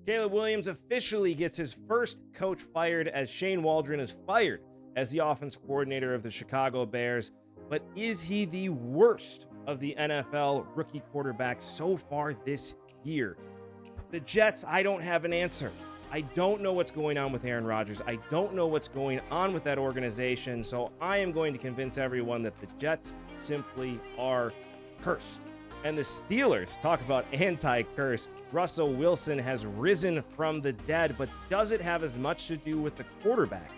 Caleb Williams officially gets his first coach fired as Shane Waldron is fired as the offense coordinator of the Chicago Bears. But is he the worst of the NFL rookie quarterbacks so far this year? The Jets, I don't have an answer. I don't know what's going on with Aaron Rodgers. I don't know what's going on with that organization. So I am going to convince everyone that the Jets simply are cursed. And the Steelers, talk about anti-curse. Russell Wilson has risen from the dead, but does it have as much to do with the quarterback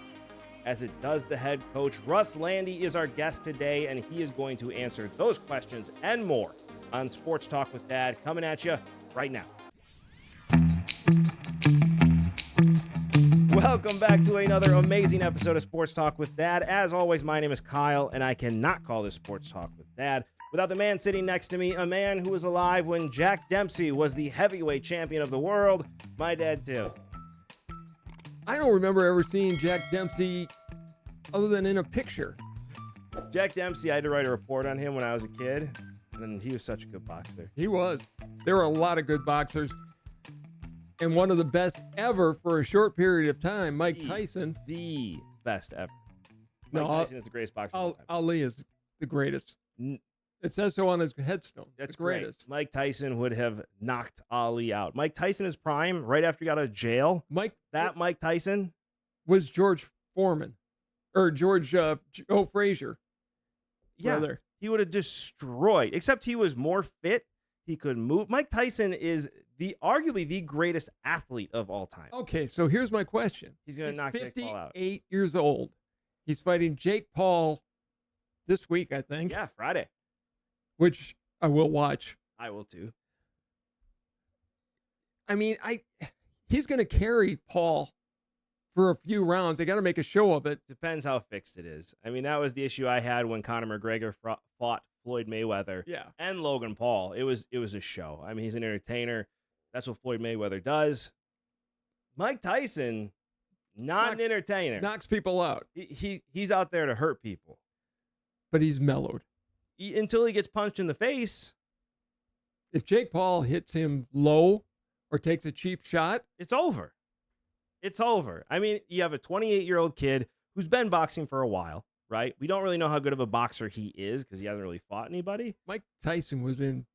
as it does the head coach? Russ Lande is our guest today, and he is going to answer those questions and more on Sports Talk with Dad, coming at you right now. Welcome back to another amazing episode of Sports Talk with Dad. As always, my name is Kyle, and I cannot call this Sports Talk with Dad without the man sitting next to me, a man who was alive when Jack Dempsey was the heavyweight champion of the world. My dad, too. I don't remember ever seeing Jack Dempsey other than in a picture. Jack Dempsey, I had to write a report on him when I was a kid, and he was such a good boxer. He was. There were a lot of good boxers. And one of the best ever for a short period of time, Mike Tyson. The best ever. No, Tyson is the greatest boxer of all time. Ali is the greatest. It says so on his headstone. That's the greatest. Great. Mike Tyson would have knocked Ali out. Mike Tyson is prime right after he got out of jail. Mike Tyson was George Foreman or George Joe Frazier. Yeah, brother. He would have destroyed. Except he was more fit. He could move. Mike Tyson is arguably the greatest athlete of all time. Okay, so here's my question. He's going to knock Jake Paul out. 58 years old. He's fighting Jake Paul this week, I think. Yeah, Friday. Which I will watch. I will too. I mean, he's going to carry Paul for a few rounds. They got to make a show of it. Depends how fixed it is. I mean, that was the issue I had when Conor McGregor fought Floyd Mayweather and Logan Paul. It was a show. I mean, he's an entertainer. That's what Floyd Mayweather does. Mike Tyson, not an entertainer. Knocks people out. He's out there to hurt people. But he's mellowed. Until he gets punched in the face. If Jake Paul hits him low or takes a cheap shot, it's over. It's over. I mean, you have a 28-year-old kid who's been boxing for a while, right? We don't really know how good of a boxer he is because he hasn't really fought anybody. Mike Tyson was in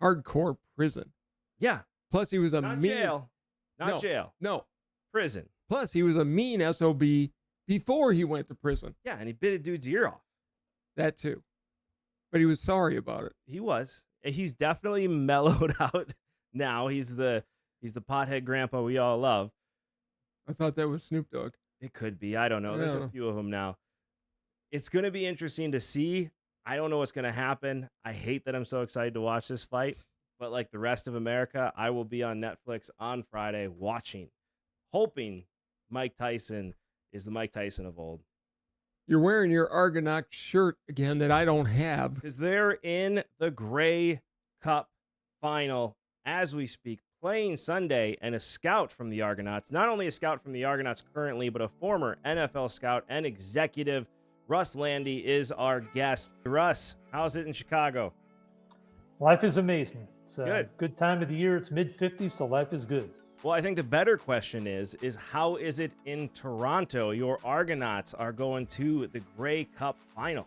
hardcore prison. Yeah. Plus, he was a Not mean... jail. Not jail. No. Prison. Plus, he was a mean SOB before he went to prison. Yeah, and he bit a dude's ear off. That too. But he was sorry about it. He was. He's definitely mellowed out now. He's the pothead grandpa we all love. I thought that was Snoop Dogg. It could be. I don't know. There's a few of them now. It's going to be interesting to see. I don't know what's going to happen. I hate that I'm so excited to watch this fight. But like the rest of America, I will be on Netflix on Friday watching, hoping Mike Tyson is the Mike Tyson of old. You're wearing your Argonaut shirt again that I don't have. Because they're in the Grey Cup final as we speak, playing Sunday, and a scout from the Argonauts, not only a scout from the Argonauts currently, but a former NFL scout and executive, Russ Lande, is our guest. Russ, how's it in Chicago? Life is amazing. It's a good time of the year. It's mid-50s, so life is good. Well, I think the better question is how is it in Toronto? Your Argonauts are going to the Grey Cup final.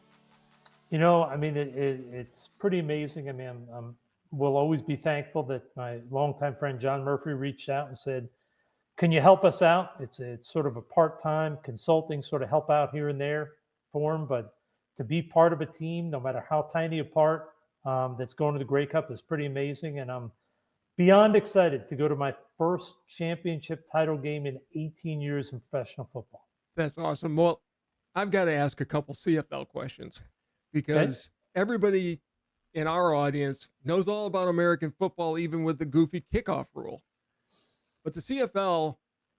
You know, I mean, it's pretty amazing. I mean, we'll always be thankful that my longtime friend John Murphy reached out and said, can you help us out? It's sort of a part-time consulting sort of help out here and there form, but to be part of a team, no matter how tiny a part that's going to the Grey Cup is pretty amazing. And I'm beyond excited to go to my first championship title game in 18 years in professional football. That's awesome. Well, I've got to ask a couple CFL questions because everybody in our audience knows all about American football, even with the goofy kickoff rule. But the CFL,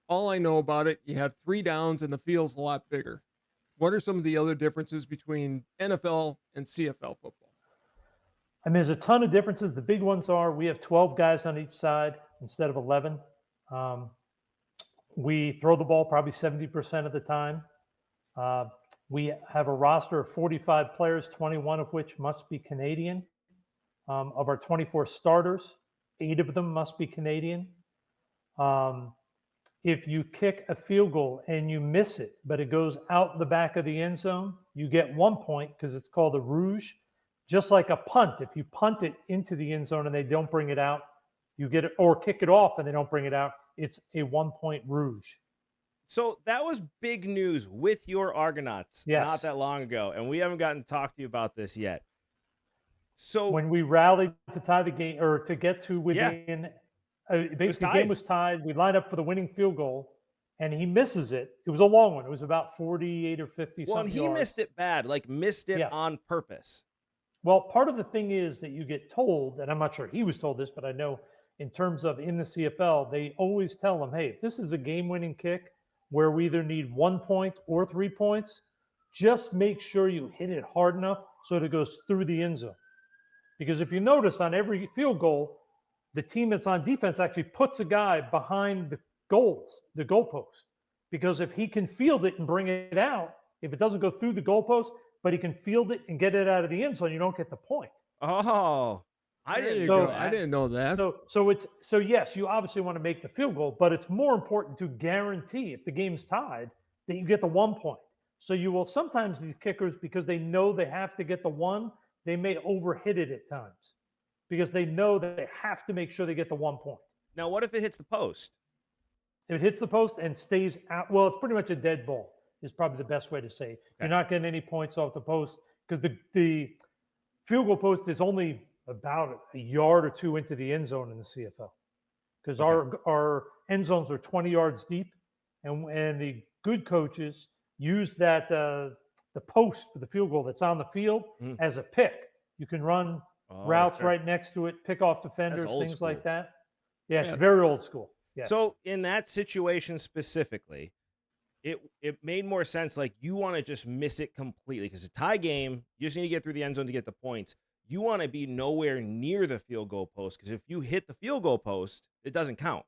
all I know about it, you have 3 downs and the field's a lot bigger. What are some of the other differences between NFL and CFL football? I mean, there's a ton of differences. The big ones are we have 12 guys on each side instead of 11. We throw the ball probably 70% of the time. We have a roster of 45 players, 21 of which must be Canadian. Of our 24 starters, 8 of them must be Canadian. If you kick a field goal and you miss it, but it goes out the back of the end zone, you get 1 point because it's called a rouge. Just like a punt, if you punt it into the end zone and they don't bring it out, you get it, or kick it off and they don't bring it out, it's a 1 point rouge. So that was big news with your Argonauts not that long ago, and we haven't gotten to talk to you about this yet. So when we rallied to tie the game, or to get to within, basically the game was tied. We lined up for the winning field goal, and he misses it. It was a long one. It was about 48 or 50 Well, and he yards. missed it bad, like missed it on purpose. Well, part of the thing is that you get told, and I'm not sure he was told this, but I know in terms of in the CFL, they always tell them, hey, if this is a game-winning kick where we either need 1 point or 3 points, just make sure you hit it hard enough so that it goes through the end zone. Because if you notice on every field goal, the team that's on defense actually puts a guy behind the goalpost. Because if he can field it and bring it out, if it doesn't go through the goalpost, but he can field it and get it out of the end zone, you don't get the point. Oh, I didn't know that. So yes, you obviously want to make the field goal, but it's more important to guarantee if the game's tied that you get the 1 point. So you will sometimes these kickers, because they know they have to get the one, they may overhit it at times because they know that they have to make sure they get the 1 point. Now, what if it hits the post? If it hits the post and stays out, well, it's pretty much a dead ball is probably the best way to say it. Okay. You're not getting any points off the post because the field goal post is only about a yard or two into the end zone in the CFL because our end zones are 20 yards deep, and the good coaches use that the post for the field goal that's on the field as a pick. You can run routes right next to it, pick off defenders, things like that. Yeah, it's very old school. Yes. So in that situation specifically, it made more sense. Like, you want to just miss it completely because it's a tie game. You just need to get through the end zone to get the points. You want to be nowhere near the field goal post because if you hit the field goal post, it doesn't count.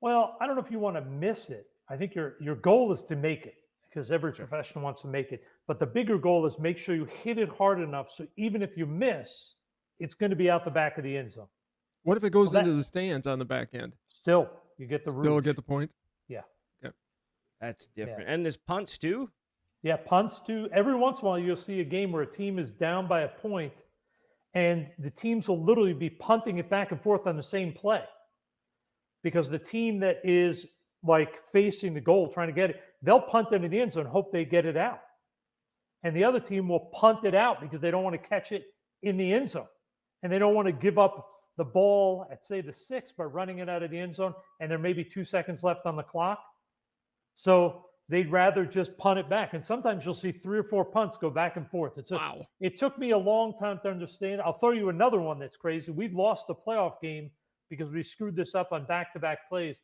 Well, I don't know if you want to miss it. I think your goal is to make it because every professional wants to make it. But the bigger goal is make sure you hit it hard enough so even if you miss, it's going to be out the back of the end zone. What if it goes into the stands on the back end? Still, you get the Still get the point? Yeah. Okay. That's different. Yeah. And there's punts too? Yeah, punts too. Every once in a while, you'll see a game where a team is down by a point, and the teams will literally be punting it back and forth on the same play. Because the team that is like facing the goal, trying to get it, they'll punt into the end zone and hope they get it out. And the other team will punt it out because they don't want to catch it in the end zone. And they don't want to give up the ball at, say, the 6 by running it out of the end zone, and there may be 2 seconds left on the clock. So they'd rather just punt it back. And sometimes you'll see 3 or 4 punts go back and forth. It took me a long time to understand. I'll throw you another one that's crazy. We've lost a playoff game because we screwed this up on back-to-back plays.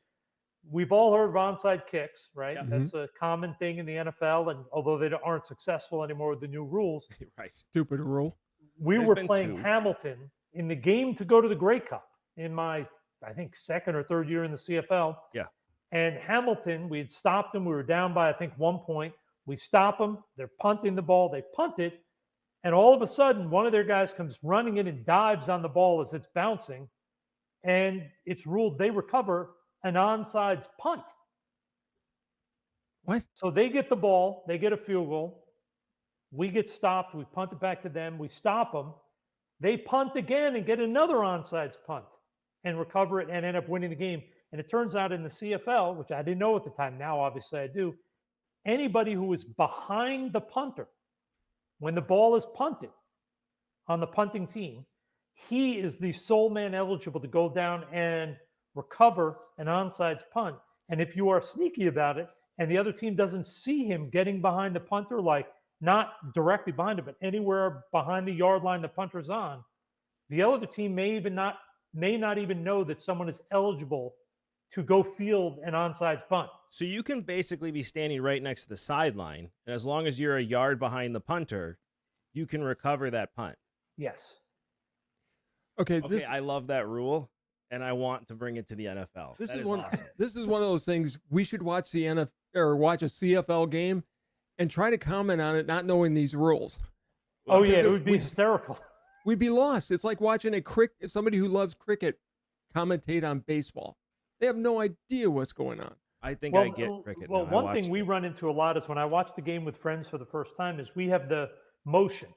We've all heard of onside kicks, right? Mm-hmm. That's a common thing in the NFL, and although they aren't successful anymore with the new rules. Right. Stupid rule. We were playing Hamilton in the game to go to the Grey Cup in my, I think, second or third year in the CFL. Yeah. And Hamilton, we had stopped them. We were down by, I think, 1 point. We stop them. They're punting the ball. They punt it. And all of a sudden, one of their guys comes running in and dives on the ball as it's bouncing. And it's ruled they recover an onside punt. What? So they get the ball. They get a field goal. We get stopped. We punt it back to them. We stop them. They punt again and get another onside punt and recover it and end up winning the game. And it turns out in the CFL, which I didn't know at the time, now obviously I do, anybody who is behind the punter when the ball is punted on the punting team, he is the sole man eligible to go down and recover an onside punt. And if you are sneaky about it and the other team doesn't see him getting behind the punter, like not directly behind it, but anywhere behind the yard line the punter's on, the other team may not even know that someone is eligible to go field an onside punt. So you can basically be standing right next to the sideline, and as long as you're a yard behind the punter, you can recover that punt. Yes. Okay, I love that rule, and I want to bring it to the NFL. This is one. Awesome. This is one of those things we should watch the NFL or watch a CFL game and try to comment on it, not knowing these rules. Oh yeah, it would be hysterical. We'd be lost. It's like watching somebody who loves cricket commentate on baseball. They have no idea what's going on. I think I get cricket now. I one watched thing we it. run into a lot is when I watch the game with friends for the first time is we have the motion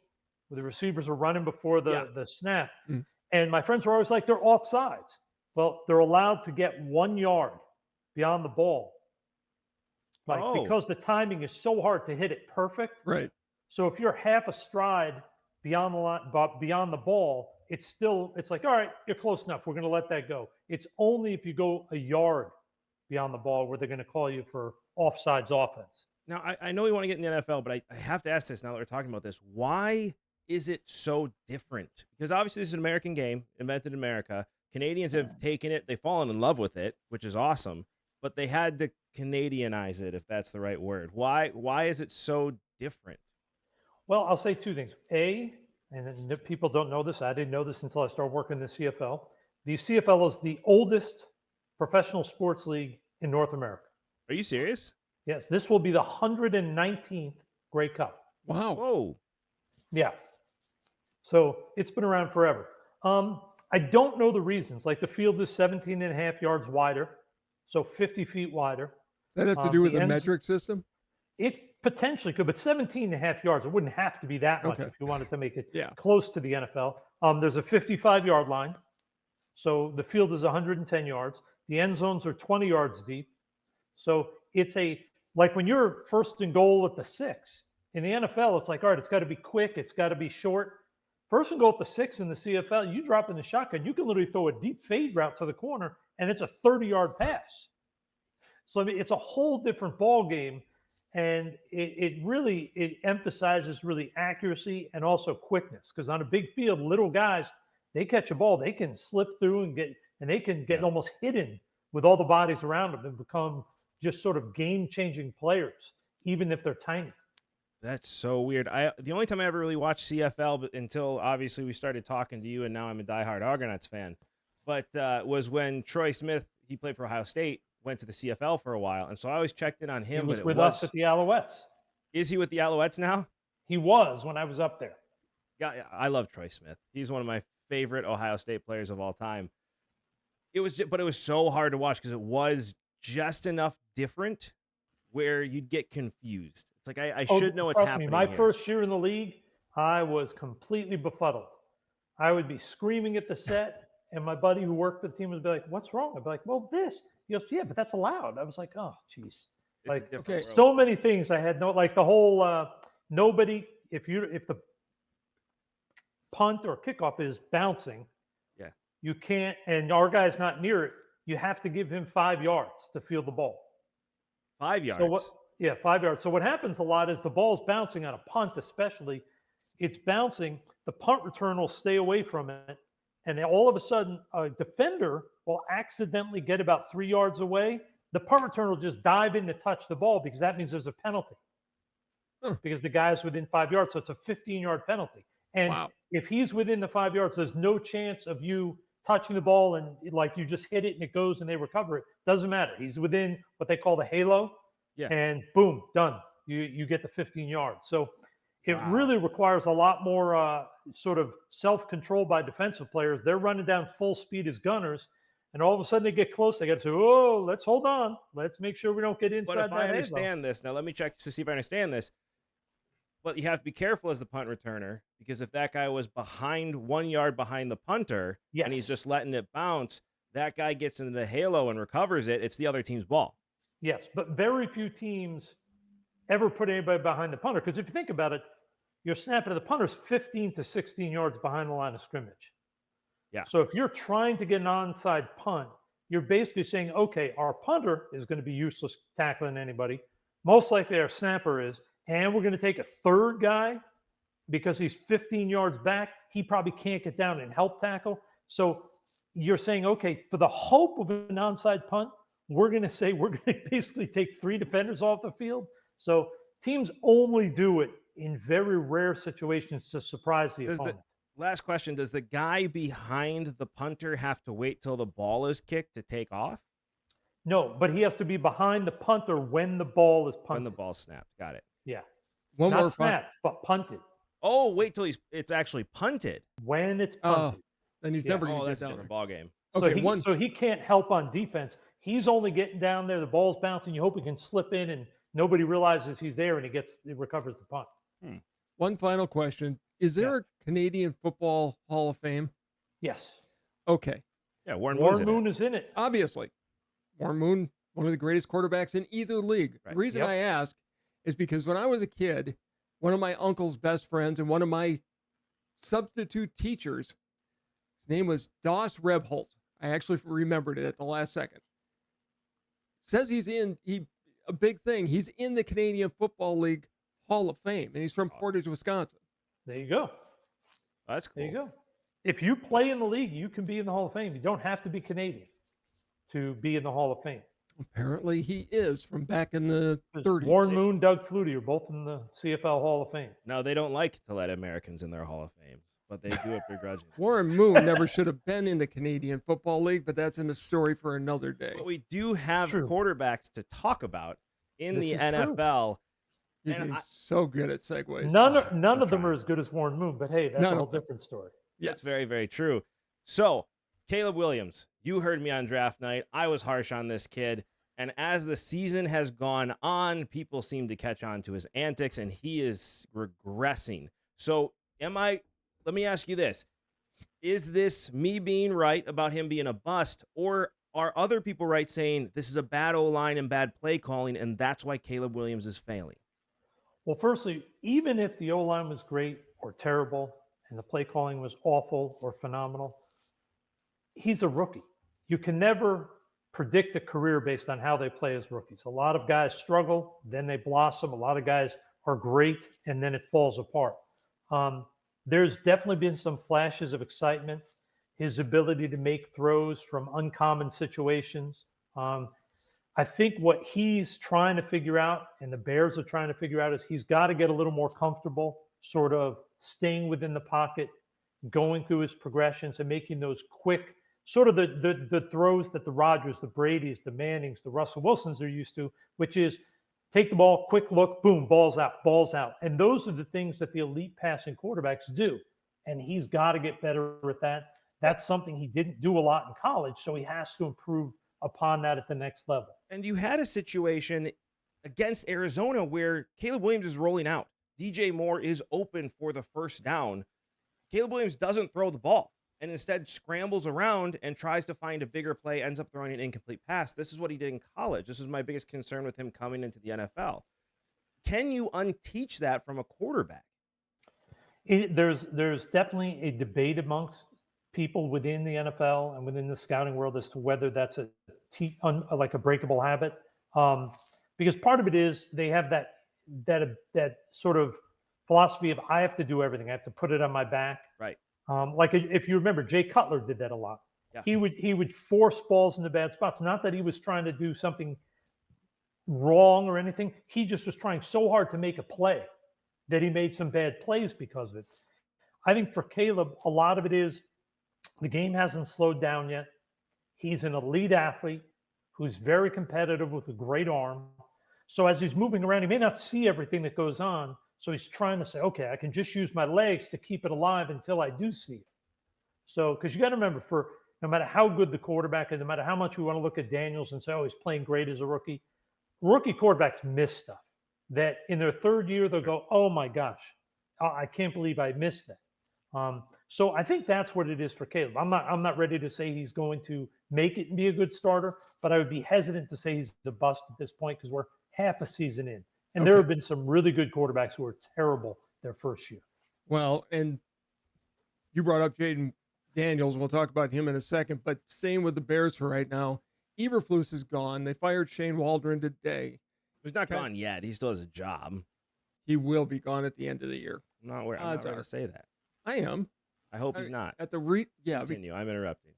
where the receivers are running before Yeah. the snap. Mm. And my friends are always like, they're offsides. Well, they're allowed to get 1 yard beyond the ball. Like, Oh. because the timing is so hard to hit it perfect. Right. So if you're half a stride beyond the line, beyond the ball, it's like, all right, you're close enough. We're going to let that go. It's only if you go a yard beyond the ball where they're going to call you for offsides offense. Now, I know we want to get in the NFL, but I have to ask this now that we're talking about this. Why is it so different? Because obviously this is an American game, invented in America. Canadians have taken it. They've fallen in love with it, which is awesome. But they had to Canadianize it, if that's the right word. Why is it so different? Well, I'll say two things. A, and people don't know this, I didn't know this until I started working in the CFL. The CFL is the oldest professional sports league in North America. Are you serious? Yes, this will be the 119th Grey Cup. Wow. Whoa. Yeah. So it's been around forever. I don't know the reasons. Like the field is 17 and a half yards wider, so 50 feet wider. Does that have to do with the ends- metric system? It potentially could, but 17 and a half yards, it wouldn't have to be that much Okay. if you wanted to make it Yeah. close to the NFL. There's a 55-yard line. So the field is 110 yards. The end zones are 20 yards deep. So it's like when you're first and goal at the 6. In the NFL, it's like, all right, it's got to be quick. It's got to be short. First and goal at the 6 in the CFL, you drop in the shotgun, you can literally throw a deep fade route to the corner, and it's a 30-yard pass. So I mean, it's a whole different ball game. And it emphasizes really accuracy and also quickness, because on a big field, little guys, they catch a ball, they can slip through and they can get almost hidden with all the bodies around them and become just sort of game-changing players, even if they're tiny. That's so weird. The only time I ever really watched CFL until obviously we started talking to you, and now I'm a diehard Argonauts fan, but was when Troy Smith, he played for Ohio State, went to the CFL for a while, and so I always checked in on him. He was with us at the Alouettes. Is he with the Alouettes now? He was when I was up there. Yeah, I love Troy Smith. He's one of my favorite Ohio State players of all time. It was so hard to watch because it was just enough different where you'd get confused. It's like I should know what's happening. My here. first year in the league, I was completely befuddled. I would be screaming at the set, and my buddy who worked for the team would be like, "What's wrong?" I'd be like, "Well, this." He goes, "Yeah, but that's allowed." I was like, "Oh, jeez." Like, okay, so many things I had like the whole nobody. If the punt or kickoff is bouncing, yeah, you can't, and our guy's not near it. You have to give him 5 yards to field the ball. 5 yards. So 5 yards. So what happens a lot is the ball's bouncing on a punt, especially. It's bouncing. The punt return will stay away from it, and then all of a sudden, a defender will accidentally get about 3 yards away. The punt return will just dive in to touch the ball because that means there's a penalty. Because the guy's within 5 yards, so it's a 15-yard penalty. And if he's within the 5 yards, there's no chance of you touching the ball and like you just hit it and it goes and they recover it. Doesn't matter. He's within what they call the halo. Yeah. And boom, done. You get the 15 yards. So it really requires a lot more sort of self-control by defensive players. They're running down full speed as gunners, and all of a sudden they get close. They got to say, "Oh, let's hold on. Let's make sure we don't get inside." But if I understand this, now let me check to see if I understand this. But you have to be careful as the punt returner, because if that guy was behind 1 yard behind the punter and he's just letting it bounce, that guy gets into the halo and recovers it. It's the other team's ball. Yes, but very few teams ever put anybody behind the punter, because if you think about it, your snap at the punter is 15 to 16 yards behind the line of scrimmage. Yeah. So if you're trying to get an onside punt, you're basically saying, okay, our punter is going to be useless tackling anybody. Most likely our snapper is, and we're going to take a third guy because he's 15 yards back. He probably can't get down and help tackle. So you're saying, okay, for the hope of an onside punt, we're going to basically take 3 defenders off the field. So teams only do it in very rare situations to surprise the opponent. Last question, does the guy behind the punter have to wait till the ball is kicked to take off? No, but he has to be behind the punter when the ball is punted. When the ball snapped. Got it. Yeah. One Not more snapped, but punted. Oh, wait till it's actually punted. When it's punted. Then he's never going to that's get a down different there. ball game. Okay, So he can't help on defense. He's only getting down there. The ball's bouncing. You hope he can slip in and nobody realizes he's there and he recovers the punt. One final question. Is there a Canadian Football Hall of Fame? Yes. Okay. Yeah, Warren Moon is in it. Obviously. Warren Moon, one of the greatest quarterbacks in either league. Right. The reason I ask is because when I was a kid, one of my uncle's best friends and one of my substitute teachers, his name was Doss Rebholt. I actually remembered it at the last second. Says a big thing. He's in the Canadian Football League Hall of Fame, and he's from Portage, Wisconsin. There you go. That's cool. There you go. If you play in the league, you can be in the Hall of Fame. You don't have to be Canadian to be in the Hall of Fame. Apparently he is from back in the 30s. Warren Moon, Doug Flutie are both in the CFL Hall of Fame. No, they don't like to let Americans in their Hall of Fame, but they do it begrudgingly. Warren Moon never should have been in the Canadian Football League, but that's in the story for another day. But we do have quarterbacks to talk about in the NFL. You're so good at segues. None of them are as good as Warren Moon, but hey, that's a whole different story. That's very, very true. So, Caleb Williams, you heard me on draft night. I was harsh on this kid. And as the season has gone on, people seem to catch on to his antics, and he is regressing. So, let me ask you this. Is this me being right about him being a bust, or are other people right saying this is a bad O-line and bad play calling, and that's why Caleb Williams is failing? Well, firstly, even if the O-line was great or terrible and the play calling was awful or phenomenal, he's a rookie. You can never predict a career based on how they play as rookies. A lot of guys struggle, then they blossom. A lot of guys are great, and then it falls apart. There's definitely been some flashes of excitement. His ability to make throws from uncommon situations. I think what he's trying to figure out, and the Bears are trying to figure out, is he's got to get a little more comfortable, sort of staying within the pocket, going through his progressions and making those quick, sort of the throws that the Rodgers, the Bradys, the Mannings, the Russell Wilsons are used to, which is take the ball, quick look, boom, ball's out, ball's out. And those are the things that the elite passing quarterbacks do. And he's got to get better at that. That's something he didn't do a lot in college, so he has to improve upon that at the next level. And you had a situation against Arizona where Caleb Williams is rolling out. DJ Moore is open for the first down. Caleb Williams doesn't throw the ball and instead scrambles around and tries to find a bigger play, ends up throwing an incomplete pass. This is what he did in college. This was my biggest concern with him coming into the NFL. Can you unteach that from a quarterback? There's definitely a debate amongst people within the NFL and within the scouting world as to whether that's like a breakable habit. Because part of it is they have that sort of philosophy of I have to do everything. I have to put it on my back. Right. Like if you remember, Jay Cutler did that a lot. Yeah. He would force balls into bad spots. Not that he was trying to do something wrong or anything. He just was trying so hard to make a play that he made some bad plays because of it. I think for Caleb, a lot of it is the game hasn't slowed down yet. He's an elite athlete who's very competitive with a great arm. So as he's moving around, he may not see everything that goes on. So he's trying to say, okay, I can just use my legs to keep it alive until I do see it. So, because you got to remember, for no matter how good the quarterback is, no matter how much we want to look at Daniels and say, oh, he's playing great as a rookie quarterbacks miss stuff that in their third year, they'll go, oh my gosh, I can't believe I missed that. So I think that's what it is for Caleb. I'm not ready to say he's going to make it and be a good starter, but I would be hesitant to say he's a bust at this point because we're half a season in. And there have been some really good quarterbacks who are terrible their first year. Well, and you brought up Jaden Daniels. We'll talk about him in a second, but staying with the Bears for right now, Eberflus is gone. They fired Shane Waldron today. He's not gone yet. He still has a job. He will be gone at the end of the year. I'm not ready to say that. I am. I hope he's not. Continue. I'm interrupting.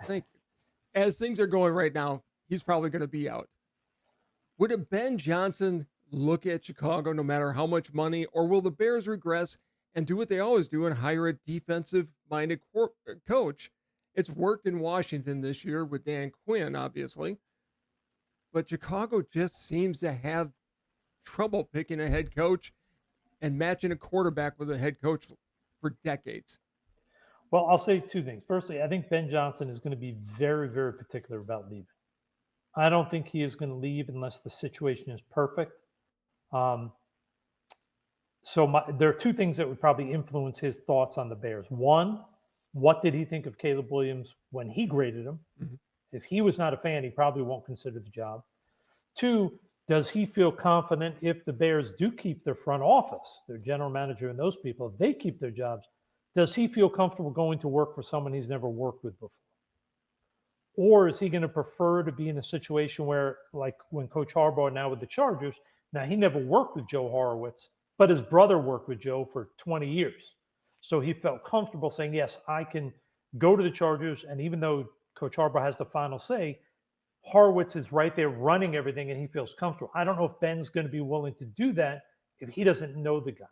Thank you. As things are going right now, he's probably going to be out. Would a Ben Johnson look at Chicago no matter how much money, or will the Bears regress and do what they always do and hire a defensive-minded coach? It's worked in Washington this year with Dan Quinn, obviously. But Chicago just seems to have trouble picking a head coach and matching a quarterback with a head coach for decades. Well, I'll say two things. Firstly, I think Ben Johnson is going to be very, very particular about leaving. I don't think he is going to leave unless the situation is perfect. There are two things that would probably influence his thoughts on the Bears. One, what did he think of Caleb Williams when he graded him? Mm-hmm. If he was not a fan, he probably won't consider the job. Two, does he feel confident if the Bears do keep their front office, their general manager and those people, if they keep their jobs, does he feel comfortable going to work for someone he's never worked with before? Or is he going to prefer to be in a situation where, like when Coach Harbaugh now with the Chargers, now he never worked with Joe Horowitz, but his brother worked with Joe for 20 years. So he felt comfortable saying, yes, I can go to the Chargers. And even though Coach Harbaugh has the final say, Horowitz is right there running everything and he feels comfortable. I don't know if Ben's going to be willing to do that if he doesn't know the guy.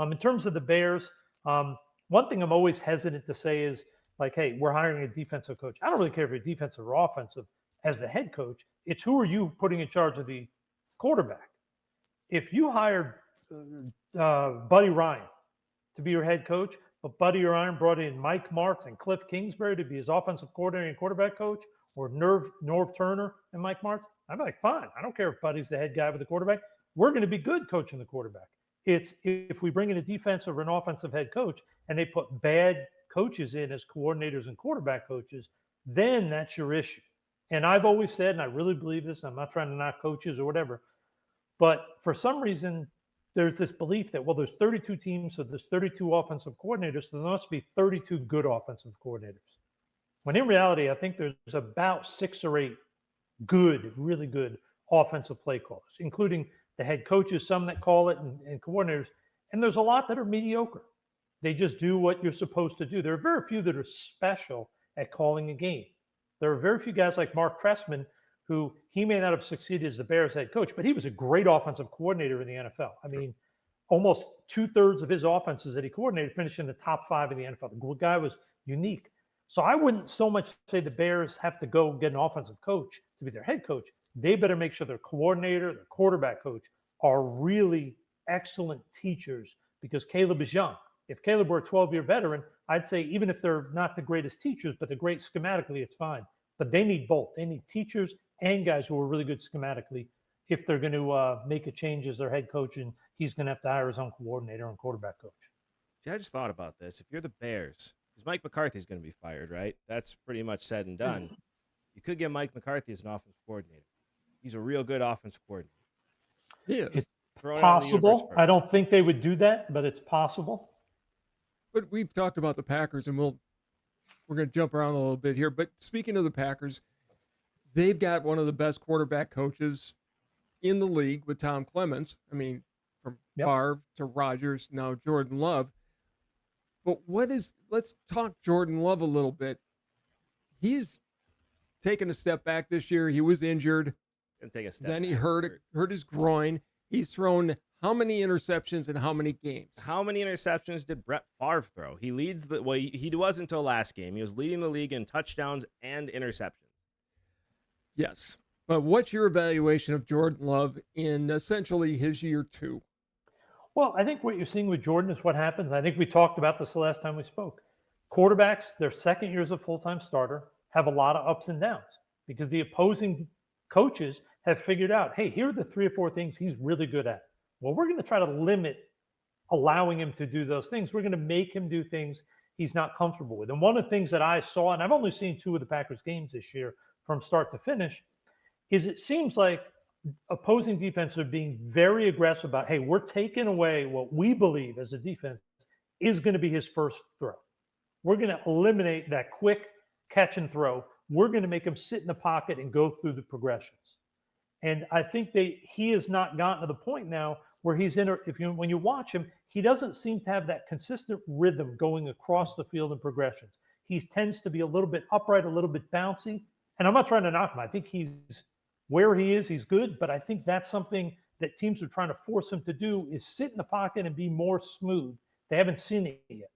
In terms of the Bears, one thing I'm always hesitant to say is like, hey, we're hiring a defensive coach. I don't really care if you're defensive or offensive as the head coach. It's who are you putting in charge of the quarterback? If you hired Buddy Ryan to be your head coach, but Buddy Ryan brought in Mike Martz and Cliff Kingsbury to be his offensive coordinator and quarterback coach, or Norv Turner and Mike Martz, I'd be like, fine. I don't care if Buddy's the head guy with the quarterback. We're going to be good coaching the quarterback. It's if we bring in a defensive or an offensive head coach and they put bad coaches in as coordinators and quarterback coaches, then that's your issue. And I've always said, and I really believe this, I'm not trying to knock coaches or whatever, but for some reason, there's this belief that, well, there's 32 teams, so there's 32 offensive coordinators, so there must be 32 good offensive coordinators. When in reality, I think there's about 6 or 8 good, really good offensive play callers, including the head coaches, some that call it, and coordinators. And there's a lot that are mediocre. They just do what you're supposed to do. There are very few that are special at calling a game. There are very few guys like Mark Trestman, who he may not have succeeded as the Bears head coach, but he was a great offensive coordinator in the NFL. I mean, almost 2/3 of his offenses that he coordinated finished in the top 5 in the NFL. The guy was unique. So I wouldn't so much say the Bears have to go get an offensive coach to be their head coach. They better make sure their coordinator, their quarterback coach are really excellent teachers, because Caleb is young. If Caleb were a 12-year veteran, I'd say even if they're not the greatest teachers, but they're great schematically, it's fine. But they need both. They need teachers and guys who are really good schematically if they're going to make a change as their head coach, and he's going to have to hire his own coordinator and quarterback coach. See, I just thought about this. If you're the Bears, because Mike McCarthy's going to be fired, right? That's pretty much said and done. You could get Mike McCarthy as an offensive coordinator. He's a real good offensive coordinator. He is. It's possible. I don't think they would do that, but it's possible. But we've talked about the Packers, and we're going to jump around a little bit here. But speaking of the Packers, they've got one of the best quarterback coaches in the league with Tom Clements. I mean, from Favre to Rodgers, now Jordan Love. But let's talk Jordan Love a little bit. He's taken a step back this year. He was injured. Then he hurt his groin. He's thrown how many interceptions in how many games? How many interceptions did Brett Favre throw? He leads he was until last game. He was leading the league in touchdowns and interceptions. Yes. But what's your evaluation of Jordan Love in essentially his year 2? Well, I think what you're seeing with Jordan is what happens. I think we talked about this the last time we spoke. Quarterbacks, their second year as a full-time starter, have a lot of ups and downs because the opposing coaches have figured out, hey, here are the 3 or 4 things he's really good at. Well, we're going to try to limit allowing him to do those things. We're going to make him do things he's not comfortable with. And one of the things that I saw, and I've only seen 2 of the Packers games this year from start to finish, is it seems like opposing defenses are being very aggressive about, hey, we're taking away what we believe as a defense is going to be his first throw. We're going to eliminate that quick catch and throw. We're going to make him sit in the pocket and go through the progressions. And I think he has not gotten to the point now where when you watch him, he doesn't seem to have that consistent rhythm going across the field in progressions. He tends to be a little bit upright, a little bit bouncy. And I'm not trying to knock him. I think he's where he is, he's good. But I think that's something that teams are trying to force him to do is sit in the pocket and be more smooth. They haven't seen it yet.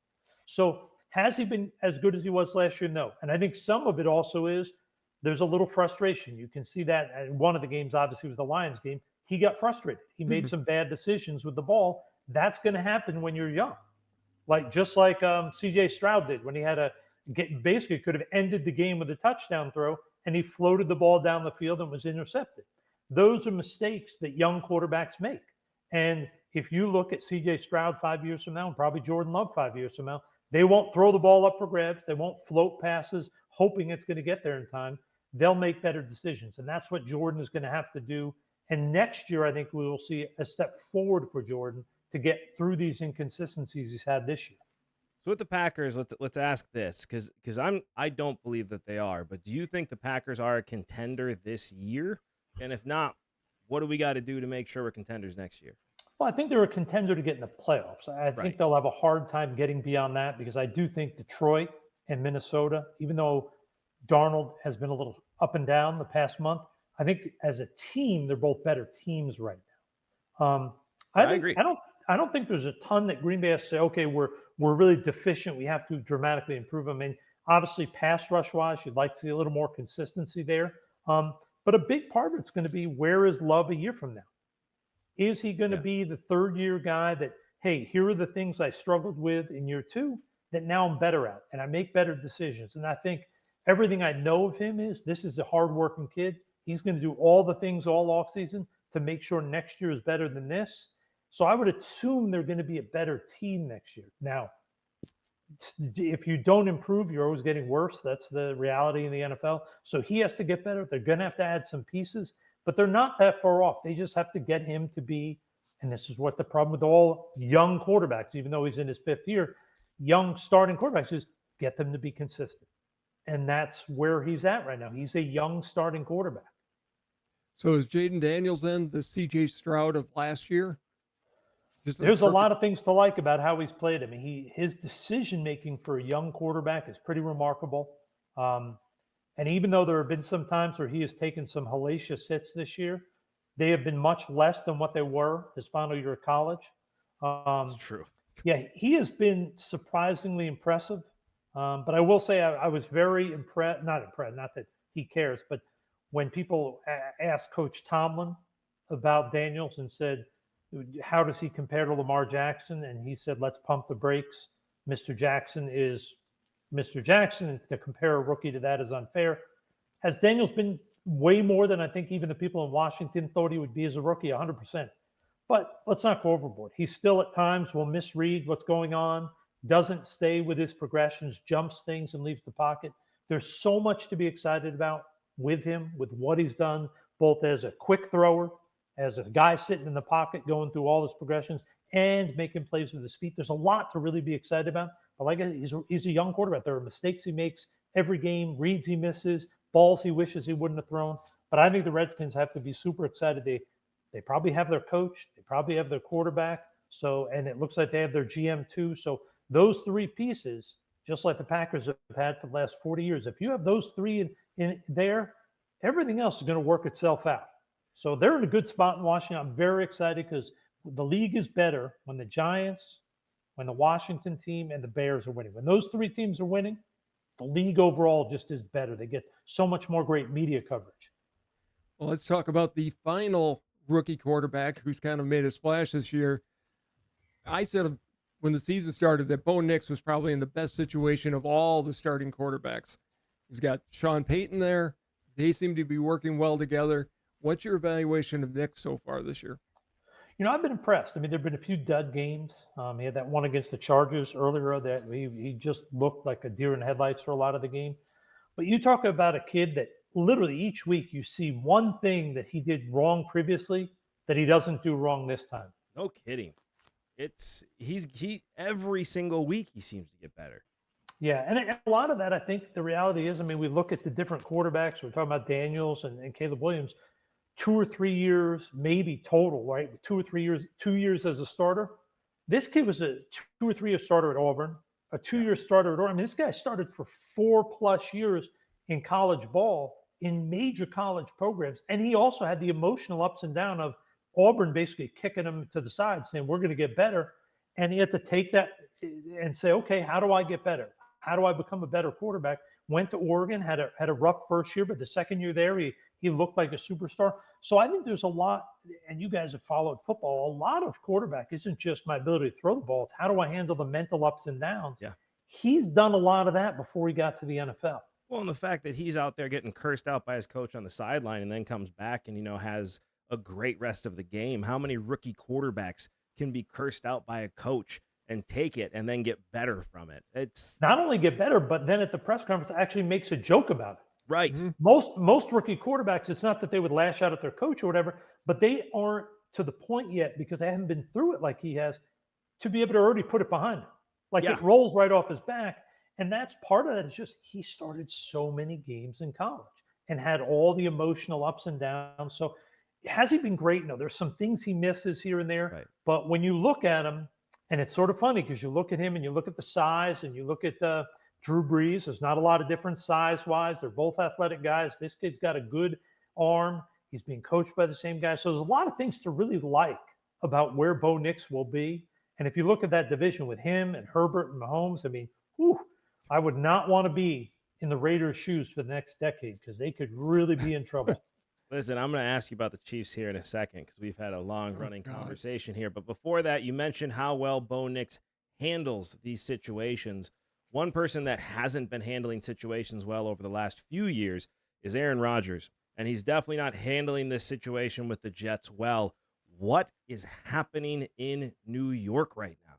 So has he been as good as he was last year? No. And I think some of it also is there's a little frustration. You can see that. And one of the games, obviously, was the Lions game. He got frustrated. He made some bad decisions with the ball. That's going to happen when you're young. Just like C.J. Stroud did when he had basically could have ended the game with a touchdown throw and he floated the ball down the field and was intercepted. Those are mistakes that young quarterbacks make. And if you look at CJ Stroud 5 years from now, and probably Jordan Love 5 years from now, they won't throw the ball up for grabs. They won't float passes hoping it's going to get there in time. They'll make better decisions. And that's what Jordan is going to have to do. And next year, I think we will see a step forward for Jordan to get through these inconsistencies he's had this year. So with the Packers, let's ask this, because I don't believe that they are, but do you think the Packers are a contender this year? And if not, what do we got to do to make sure we're contenders next year? Well, I think they're a contender to get in the playoffs. I think they'll have a hard time getting beyond that, because I do think Detroit and Minnesota, even though Darnold has been a little up and down the past month, I think as a team, they're both better teams right now. I agree. I don't think there's a ton that Green Bay has to say, okay, we're really deficient. We have to dramatically improve. I mean, obviously, pass rush wise, you'd like to see a little more consistency there. But a big part of it's going to be, where is Love a year from now? Is he going to be the third year guy that, hey, here are the things I struggled with in year 2 that now I'm better at and I make better decisions? And I think everything I know of him is, this is a hardworking kid. He's going to do all the things all offseason to make sure next year is better than this. So I would assume they're going to be a better team next year. Now, if you don't improve, you're always getting worse. That's the reality in the NFL. So he has to get better. They're going to have to add some pieces, but they're not that far off. They just have to get him to be, and this is what the problem with all young quarterbacks, even though he's in his 5th year, young starting quarterbacks, is get them to be consistent. And that's where he's at right now. He's a young starting quarterback. So is Jaden Daniels then the CJ Stroud of last year? There's a lot of things to like about how he's played. I mean, his decision-making for a young quarterback is pretty remarkable. And even though there have been some times where he has taken some hellacious hits this year, they have been much less than what they were his final year of college. That's true. Yeah, he has been surprisingly impressive. But I will say I was very impressed, not that he cares, but when people asked Coach Tomlin about Daniels and said, how does he compare to Lamar Jackson? And he said, let's pump the brakes. Mr. Jackson is Mr. Jackson, and to compare a rookie to that is unfair. Has Daniels been way more than I think even the people in Washington thought he would be as a rookie? 100%. But let's not go overboard. He still at times will misread what's going on, doesn't stay with his progressions, jumps things and leaves the pocket. There's so much to be excited about with him, with what he's done, both as a quick thrower, as a guy sitting in the pocket going through all his progressions, and making plays with his feet. There's a lot to really be excited about. But like I said, he's a young quarterback. There are mistakes he makes every game, reads he misses, balls he wishes he wouldn't have thrown. But I think the Redskins have to be super excited. They probably have their coach. They probably have their quarterback. So, and it looks like they have their GM too. So those 3 pieces, just like the Packers have had for the last 40 years, if you have those 3 in there, everything else is going to work itself out. So they're in a good spot in Washington. I'm very excited because the league is better when the Giants, when the Washington team, and the Bears are winning. When those 3 teams are winning, the league overall just is better. They get so much more great media coverage. Well, let's talk about the final rookie quarterback who's kind of made a splash this year. I said when the season started that Bo Nix was probably in the best situation of all the starting quarterbacks. He's got Sean Payton there. They seem to be working well together. What's your evaluation of Nick so far this year? You know, I've been impressed. I mean, there have been a few dud games. He had that one against the Chargers earlier that he just looked like a deer in headlights for a lot of the game. But you talk about a kid that literally each week you see one thing that he did wrong previously that he doesn't do wrong this time. No kidding. He every single week he seems to get better. Yeah, and a lot of that, I think the reality is, I mean, we look at the different quarterbacks. We're talking about Daniels and Caleb Williams. 2 or 3 years, maybe total, right? 2 or 3 years, 2 years as a starter. This kid was a 2 or 3 year starter at Auburn, a 2-year starter at Auburn. I mean, this guy started for 4+ years in college ball in major college programs. And he also had the emotional ups and downs of Auburn basically kicking him to the side, saying, we're going to get better. And he had to take that and say, okay, how do I get better? How do I become a better quarterback? Went to Oregon, had a rough first year, but the second year there, he looked like a superstar. So I think there's a lot, and you guys have followed football, a lot of quarterback isn't just my ability to throw the ball. It's how do I handle the mental ups and downs? Yeah. He's done a lot of that before he got to the NFL. Well, and the fact that he's out there getting cursed out by his coach on the sideline and then comes back and, has a great rest of the game. How many rookie quarterbacks can be cursed out by a coach and take it and then get better from it? It's Not only get better, but then at the press conference actually makes a joke about it. right. Mhm. Most rookie quarterbacks, it's not that they would lash out at their coach or whatever, but they aren't to the point yet because they haven't been through it like he has to be able to already put it behind him. Like Yeah. it rolls right off his back. And that's part of that. It's just he started so many games in college and had all the emotional ups and downs. So has he been great? No, there's some things he misses here and there. Right. But when you look at him, and it's sort of funny because you look at him and you look at the size and you look at Drew Brees. There's not a lot of difference size-wise. They're both athletic guys. This kid's got a good arm. He's being coached by the same guy. So there's a lot of things to really like about where Bo Nix will be. And if you look at that division with him and Herbert and Mahomes, I mean, I would not want to be in the Raiders' shoes for the next decade because they could really be in trouble. Listen, I'm going to ask you about the Chiefs here in a second because we've had a long-running God. conversation here. But before that, you mentioned how well Bo Nix handles these situations. One person that hasn't been handling situations well over the last few years is Aaron Rodgers, and he's definitely not handling this situation with the Jets well. What is happening in New York right now?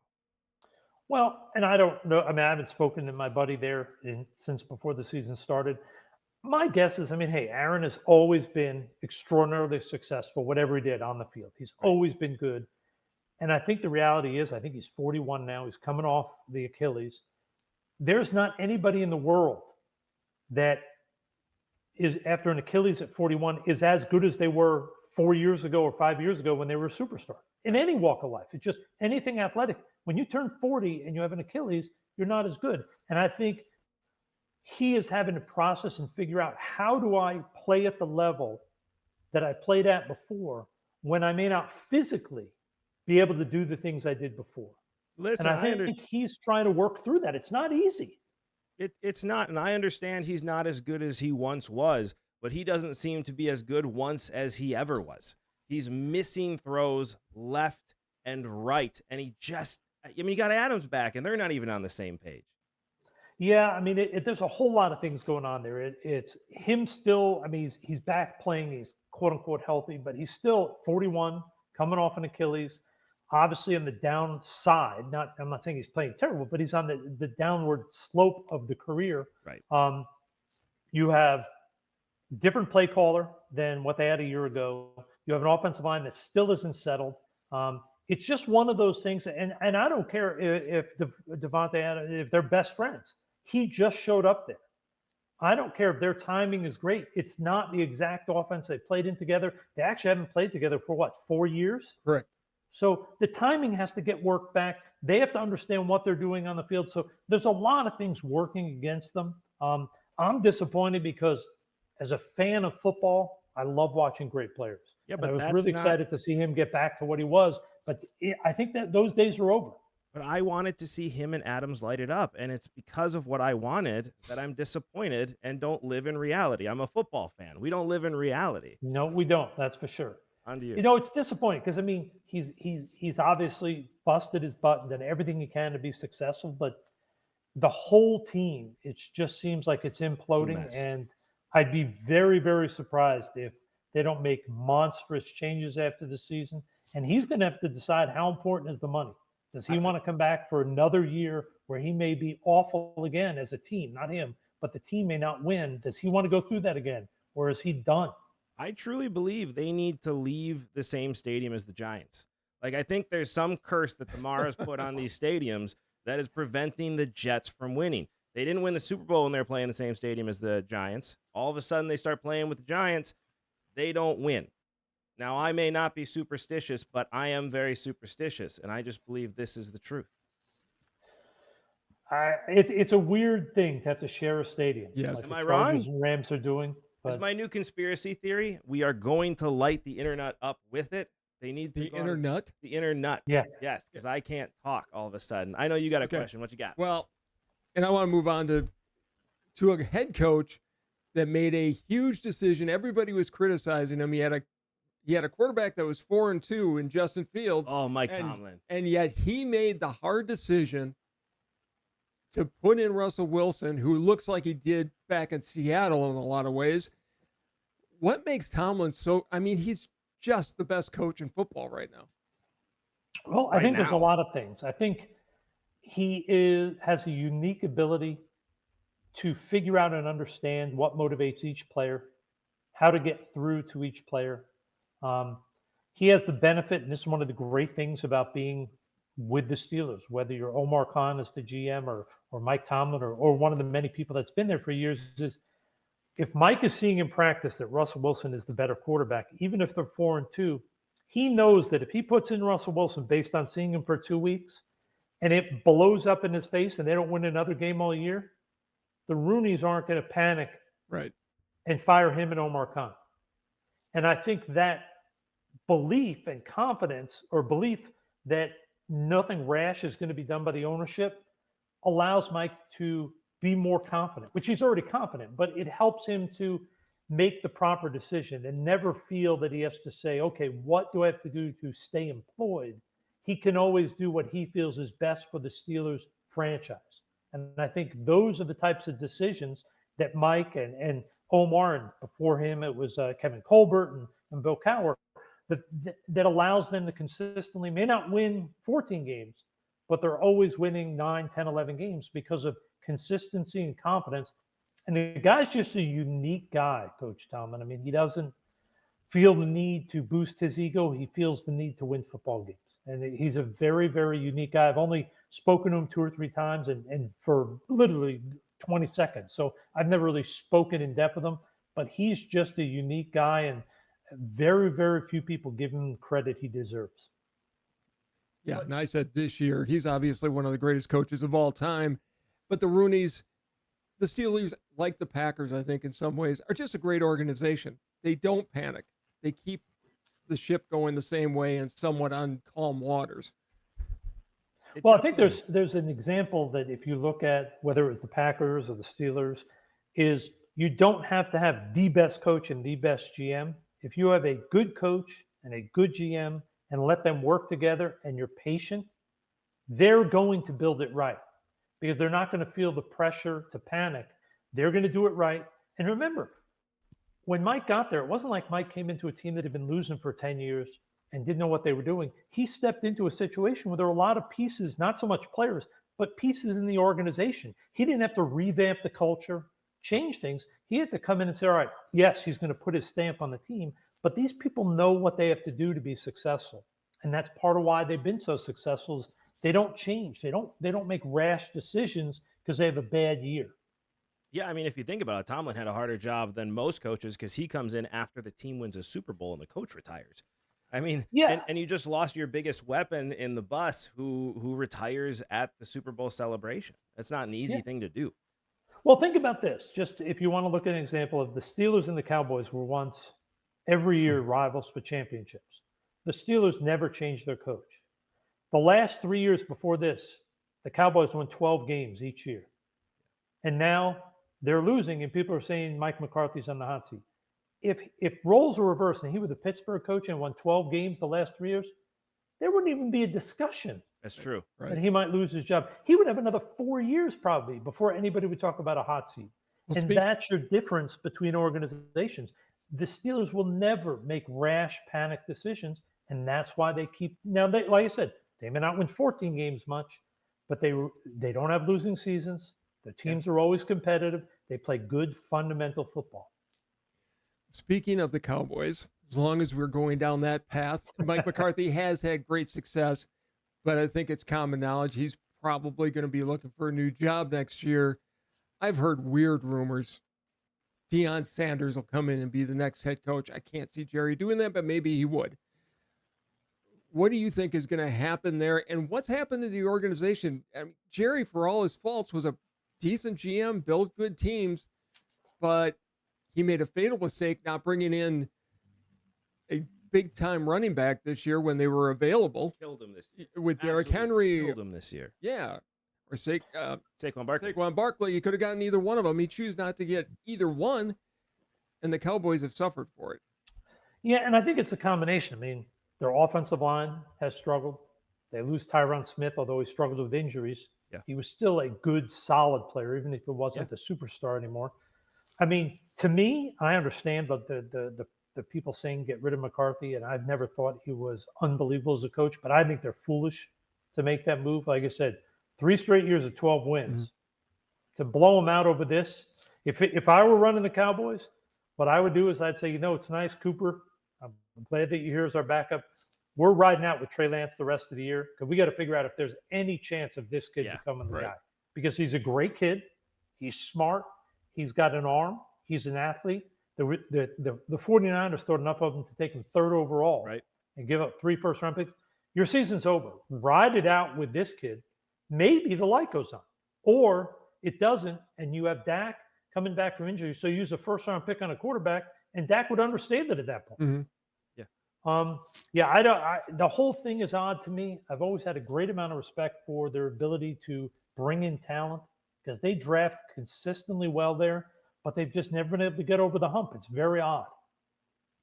Well, and I don't know. I mean, I haven't spoken to my buddy there since before the season started. My guess is, I mean, hey, Aaron has always been extraordinarily successful, whatever he did on the field. He's always been good. And I think the reality is, I think he's 41 now. He's coming off the Achilles. There's not anybody in the world that is, after an Achilles at 41, is as good as they were 4 years ago or 5 years ago when they were a superstar in any walk of life. It's just anything athletic. When you turn 40 and you have an Achilles, you're not as good. And I think he is having to process and figure out, how do I play at the level that I played at before when I may not physically be able to do the things I did before. Listen, And I think he's trying to work through that. It's not easy. It's not, and I understand he's not as good as he once was, but he doesn't seem to be as good once as he ever was. He's missing throws left and right, and you got Adams back, and they're not even on the same page. Yeah, I mean, there's a whole lot of things going on there. It's him still. I mean, he's back playing. He's quote unquote healthy, but he's still 41, coming off an Achilles. Obviously, on the downside. I'm not saying he's playing terrible, but he's on the downward slope of the career. Right. You have different play caller than what they had a year ago. You have an offensive line that still isn't settled. It's just one of those things, and I don't care if Devontae Adams, if they're best friends. He just showed up there. I don't care if their timing is great. It's not the exact offense they played in together. They actually haven't played together for 4 years? Correct. So the timing has to get worked back. They have to understand what they're doing on the field. So there's a lot of things working against them. I'm disappointed because as a fan of football, I love watching great players. Yeah, but I was that's really not- excited to see him get back to what he was. But I think that those days are over. But I wanted to see him and Adams light it up, and it's because of what I wanted that I'm disappointed and don't live in reality. I'm a football fan. We don't live in reality. No, we don't. That's for sure. On to you. You know, it's disappointing because I mean, he's obviously busted his butt and done everything he can to be successful, but the whole team, it just seems like it's imploding. mess. And I'd be very, very surprised if they don't make monstrous changes after the season. And he's going to have to decide, how important is the money. Does he want to come back for another year where he may be awful again as a team? Not him, but the team may not win. Does he want to go through that again, or is he done? I truly believe they need to leave the same stadium as the Giants. Like, I think there's some curse that the Mara's put on these stadiums that is preventing the Jets from winning. They didn't win the Super Bowl when they were playing the same stadium as the Giants. All of a sudden, they start playing with the Giants. They don't win. Now, I may not be superstitious, but I am very superstitious, and I just believe this is the truth. It's a weird thing to have to share a stadium. Yes. like Am the I Chargers wrong? and Rams are doing. This is But my new conspiracy theory. We are going to light the internet up with it. They need to The go on- internet. The internet. Yeah. Yes, because I can't talk all of a sudden. I know you got a Okay. question. What you got? Well, and I want to move on to a head coach that made a huge decision. Everybody was criticizing him. He had a quarterback that was 4-2 in Justin Fields, Oh, Mike and- Tomlin. and yet he made the hard decision to put in Russell Wilson, who looks like he did back in Seattle in a lot of ways. What makes Tomlin so? I mean, he's just the best coach in football right now. Well, I Right think there's a now. lot of things. I think he has a unique ability to figure out and understand what motivates each player, how to get through to each player. Um, he has the benefit, and this is one of the great things about being with the Steelers, whether you're Omar Khan as the GM or Mike Tomlin or one of the many people that's been there for years, is if Mike is seeing in practice that Russell Wilson is the better quarterback, even if they're 4-2, he knows that if he puts in Russell Wilson based on seeing him for 2 weeks and it blows up in his face and they don't win another game all year, the Rooneys aren't going to panic Right. and fire him and Omar Khan. And I think that belief and confidence, or belief that nothing rash is going to be done by the ownership, allows Mike to be more confident, which he's already confident, but it helps him to make the proper decision and never feel that he has to say, okay, what do I have to do to stay employed? He can always do what he feels is best for the Steelers franchise. And I think those are the types of decisions that Mike and Omar, and before him it was Kevin Colbert and Bill Cowher, that allows them to consistently, may not win 14 games, but they're always winning 9, 10, 11 games because of consistency and confidence. And the guy's just a unique guy, Coach Tomlin. I mean, he doesn't feel the need to boost his ego. He feels the need to win football games. And he's a very, very unique guy. I've only spoken to him 2 or 3 times and for literally 20 seconds. So I've never really spoken in depth with him, but he's just a unique guy, and very, very few people give him the credit he deserves. Yeah, and I said this year, he's obviously one of the greatest coaches of all time. But the Rooneys, the Steelers, like the Packers, I think in some ways, are just a great organization. They don't panic. They keep the ship going the same way in somewhat on calm waters. Well, I think there's an example that if you look at whether it's the Packers or the Steelers, is you don't have to have the best coach and the best GM. If you have a good coach and a good GM and let them work together and you're patient, they're going to build it right, because they're not going to feel the pressure to panic. They're going to do it right. And remember, when Mike got there, it wasn't like Mike came into a team that had been losing for 10 years and didn't know what they were doing. He stepped into a situation where there were a lot of pieces, not so much players, but pieces in the organization. He didn't have to revamp the culture, change things. He had to come in and say, all right, yes, he's going to put his stamp on the team, but these people know what they have to do to be successful. And that's part of why they've been so successful, is they don't change. They don't make rash decisions because they have a bad year. Yeah, I mean, if you think about it, Tomlin had a harder job than most coaches because he comes in after the team wins a Super Bowl and the coach retires. I mean, yeah, and you just lost your biggest weapon in the bus who retires at the Super Bowl celebration. That's not an easy thing to do. Well, think about this. Just if you want to look at an example of the Steelers and the Cowboys were once every year rivals for championships. The Steelers never changed their coach. The last 3 years before this, the Cowboys won 12 games each year. And now they're losing, and people are saying Mike McCarthy's on the hot seat. If roles were reversed and he was the Pittsburgh coach and won 12 games the last 3 years, there wouldn't even be a discussion. That's true. Right. And he might lose his job. He would have another 4 years probably before anybody would talk about a hot seat. Well, And that's your difference between organizations. The Steelers will never make rash panic decisions, and that's why they keep. Now, like I said, they may not win 14 games much, but they don't have losing seasons. The teams are always competitive. They play good fundamental football. Speaking of the Cowboys, as long as we're going down that path, Mike McCarthy has had great success, but I think it's common knowledge he's probably going to be looking for a new job next year. I've heard weird rumors. Deion Sanders will come in and be the next head coach. I can't see Jerry doing that, but maybe he would. What do you think is going to happen there? And what's happened to the organization? I mean, Jerry, for all his faults, was a decent GM, built good teams, but he made a fatal mistake not bringing in a big-time running back this year when they were available. Killed him this year. With Derrick Henry. Killed him this year. Yeah. Or Saquon Barkley. Saquon Barkley. You could have gotten either one of them. He chose not to get either one, and the Cowboys have suffered for it. Yeah, and I think it's a combination. I mean, their offensive line has struggled. They lose Tyron Smith, although he struggled with injuries. Yeah. He was still a good, solid player, even if it wasn't the superstar anymore. I mean, to me, I understand the people saying get rid of McCarthy, and I've never thought he was unbelievable as a coach, but I think they're foolish to make that move. Like I said, 3 straight years of 12 wins. To blow him out over this, if I were running the Cowboys, what I would do is I'd say, it's nice, Cooper. I'm glad that you're here as our backup. We're riding out with Trey Lance the rest of the year because we got to figure out if there's any chance of this kid becoming the guy. Because he's a great kid. He's smart. He's got an arm. He's an athlete. The 49ers thought enough of him to take him 3rd overall and give up 3 first-round picks. Your season's over. Ride it out with this kid. Maybe the light goes on. Or it doesn't, and you have Dak coming back from injury, so you use a first-round pick on a quarterback, and Dak would understand it at that point. The whole thing is odd to me. I've always had a great amount of respect for their ability to bring in talent because they draft consistently well there, but they've just never been able to get over the hump. It's very odd.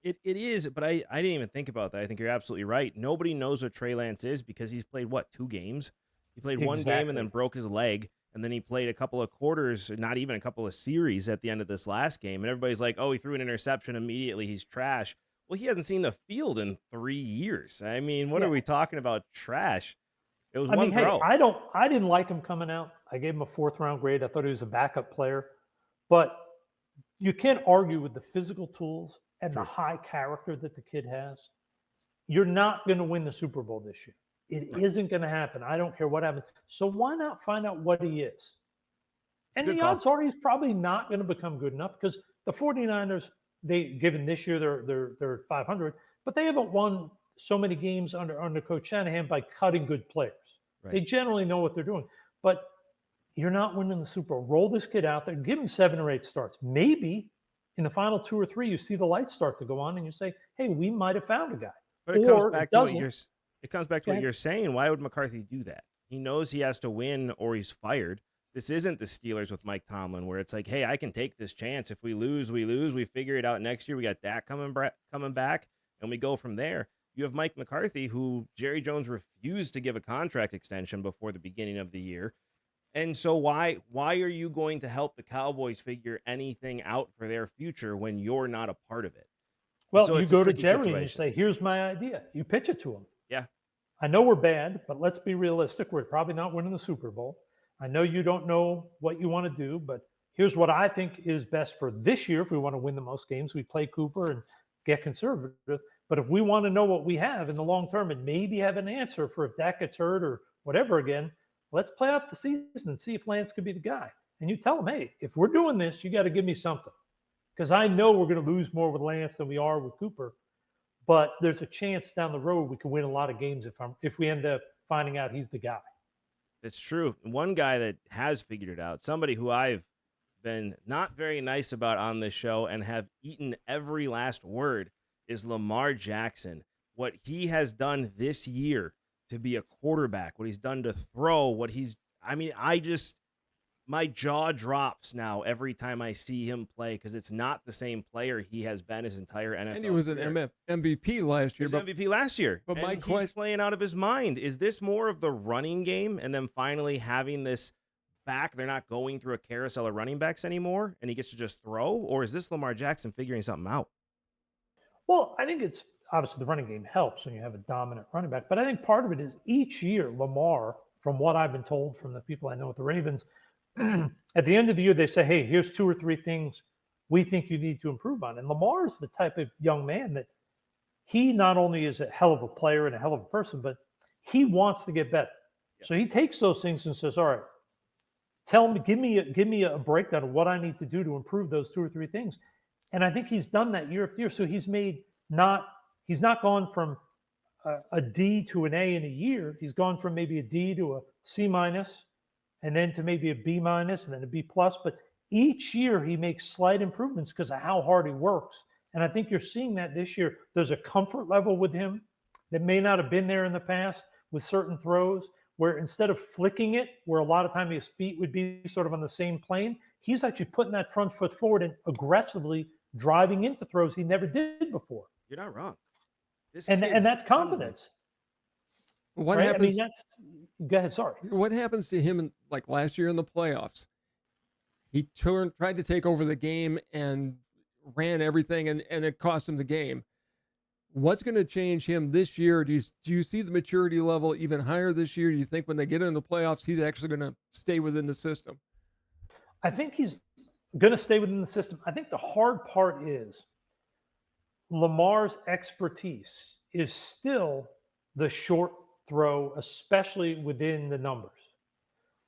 It is, but I didn't even think about that. I think you're absolutely right. Nobody knows what Trey Lance is because he's played, 2 games? He played one game and then broke his leg, and then he played a couple of quarters, not even a couple of series at the end of this last game, and everybody's like, oh, he threw an interception immediately. He's trash. Well, he hasn't seen the field in 3 years. I mean, what are we talking about? Trash. It was one throw. Hey, I didn't like him coming out. I gave him a 4th-round grade. I thought he was a backup player. But you can't argue with the physical tools and the high character that the kid has. You're not going to win the Super Bowl this year. It isn't going to happen. I don't care what happens. So why not find out what he is? And the odds are he's probably not going to become good enough because the 49ers, given this year they're 500, but they haven't won so many games under Coach Shanahan by cutting good players. They generally know what they're doing. But you're not winning the Super Bowl. Roll this kid out there, give him 7 or 8 starts. Maybe in the final 2 or 3, you see the lights start to go on and you say, hey, we might have found a guy. But it comes back to what you're saying. Why would McCarthy do that? He knows he has to win or he's fired. This isn't the Steelers with Mike Tomlin where it's like, hey, I can take this chance. If we lose, we lose. We figure it out next year. We got Dak coming back, and we go from there. You have Mike McCarthy, who Jerry Jones refused to give a contract extension before the beginning of the year. And so why are you going to help the Cowboys figure anything out for their future when you're not a part of it? Well, so you go to Jerry and you say, here's my idea. You pitch it to him. Yeah. I know we're bad, but let's be realistic. We're probably not winning the Super Bowl. I know you don't know what you want to do, but here's what I think is best for this year. If we want to win the most games, we play Cooper and get conservative. But if we want to know what we have in the long term and maybe have an answer for if Dak gets hurt or whatever again, let's play out the season and see if Lance could be the guy. And you tell him, hey, if we're doing this, you got to give me something. Because I know we're going to lose more with Lance than we are with Cooper. But there's a chance down the road we can win a lot of games if we end up finding out he's the guy. It's true. One guy that has figured it out, somebody who I've been not very nice about on this show and have eaten every last word, is Lamar Jackson. What he has done this year to be a quarterback, what he's done to throw, my jaw drops now every time I see him play because it's not the same player he has been his entire NFL And he was career. an MVP last year. He was MVP last year. But and he's playing out of his mind. Is this more of the running game and then finally having this back? They're not going through a carousel of running backs anymore and he gets to just throw? Or is this Lamar Jackson figuring something out? Well, I think it's obviously the running game helps when you have a dominant running back. But I think part of it is each year, Lamar, from what I've been told from the people I know at the Ravens, at the end of the year, they say, hey, here's 2 or 3 things we think you need to improve on. And Lamar is the type of young man that he not only is a hell of a player and a hell of a person, but he wants to get better. Yeah. So he takes those things and says, all right, tell me, give me a breakdown of what I need to do to improve those 2 or 3 things. And I think he's done that year after year. So he's not gone from a D to an A in a year. He's gone from maybe a D to a C minus, and then to maybe a B minus, and then a B plus. But each year he makes slight improvements because of how hard he works. And I think you're seeing that this year. There's a comfort level with him that may not have been there in the past with certain throws, where instead of flicking it, where a lot of time his feet would be sort of on the same plane, he's actually putting that front foot forward and aggressively driving into throws he never did before. You're not wrong. And that's confidence. What right? I mean, happens? that's go ahead. Sorry. What happens to him like last year in the playoffs? He tried to take over the game and ran everything, and it cost him the game. What's going to change him this year? Do you see the maturity level even higher this year? Do you think when they get into the playoffs, he's actually going to stay within the system? I think he's going to stay within the system. I think the hard part is Lamar's expertise is still the short throw, especially within the numbers.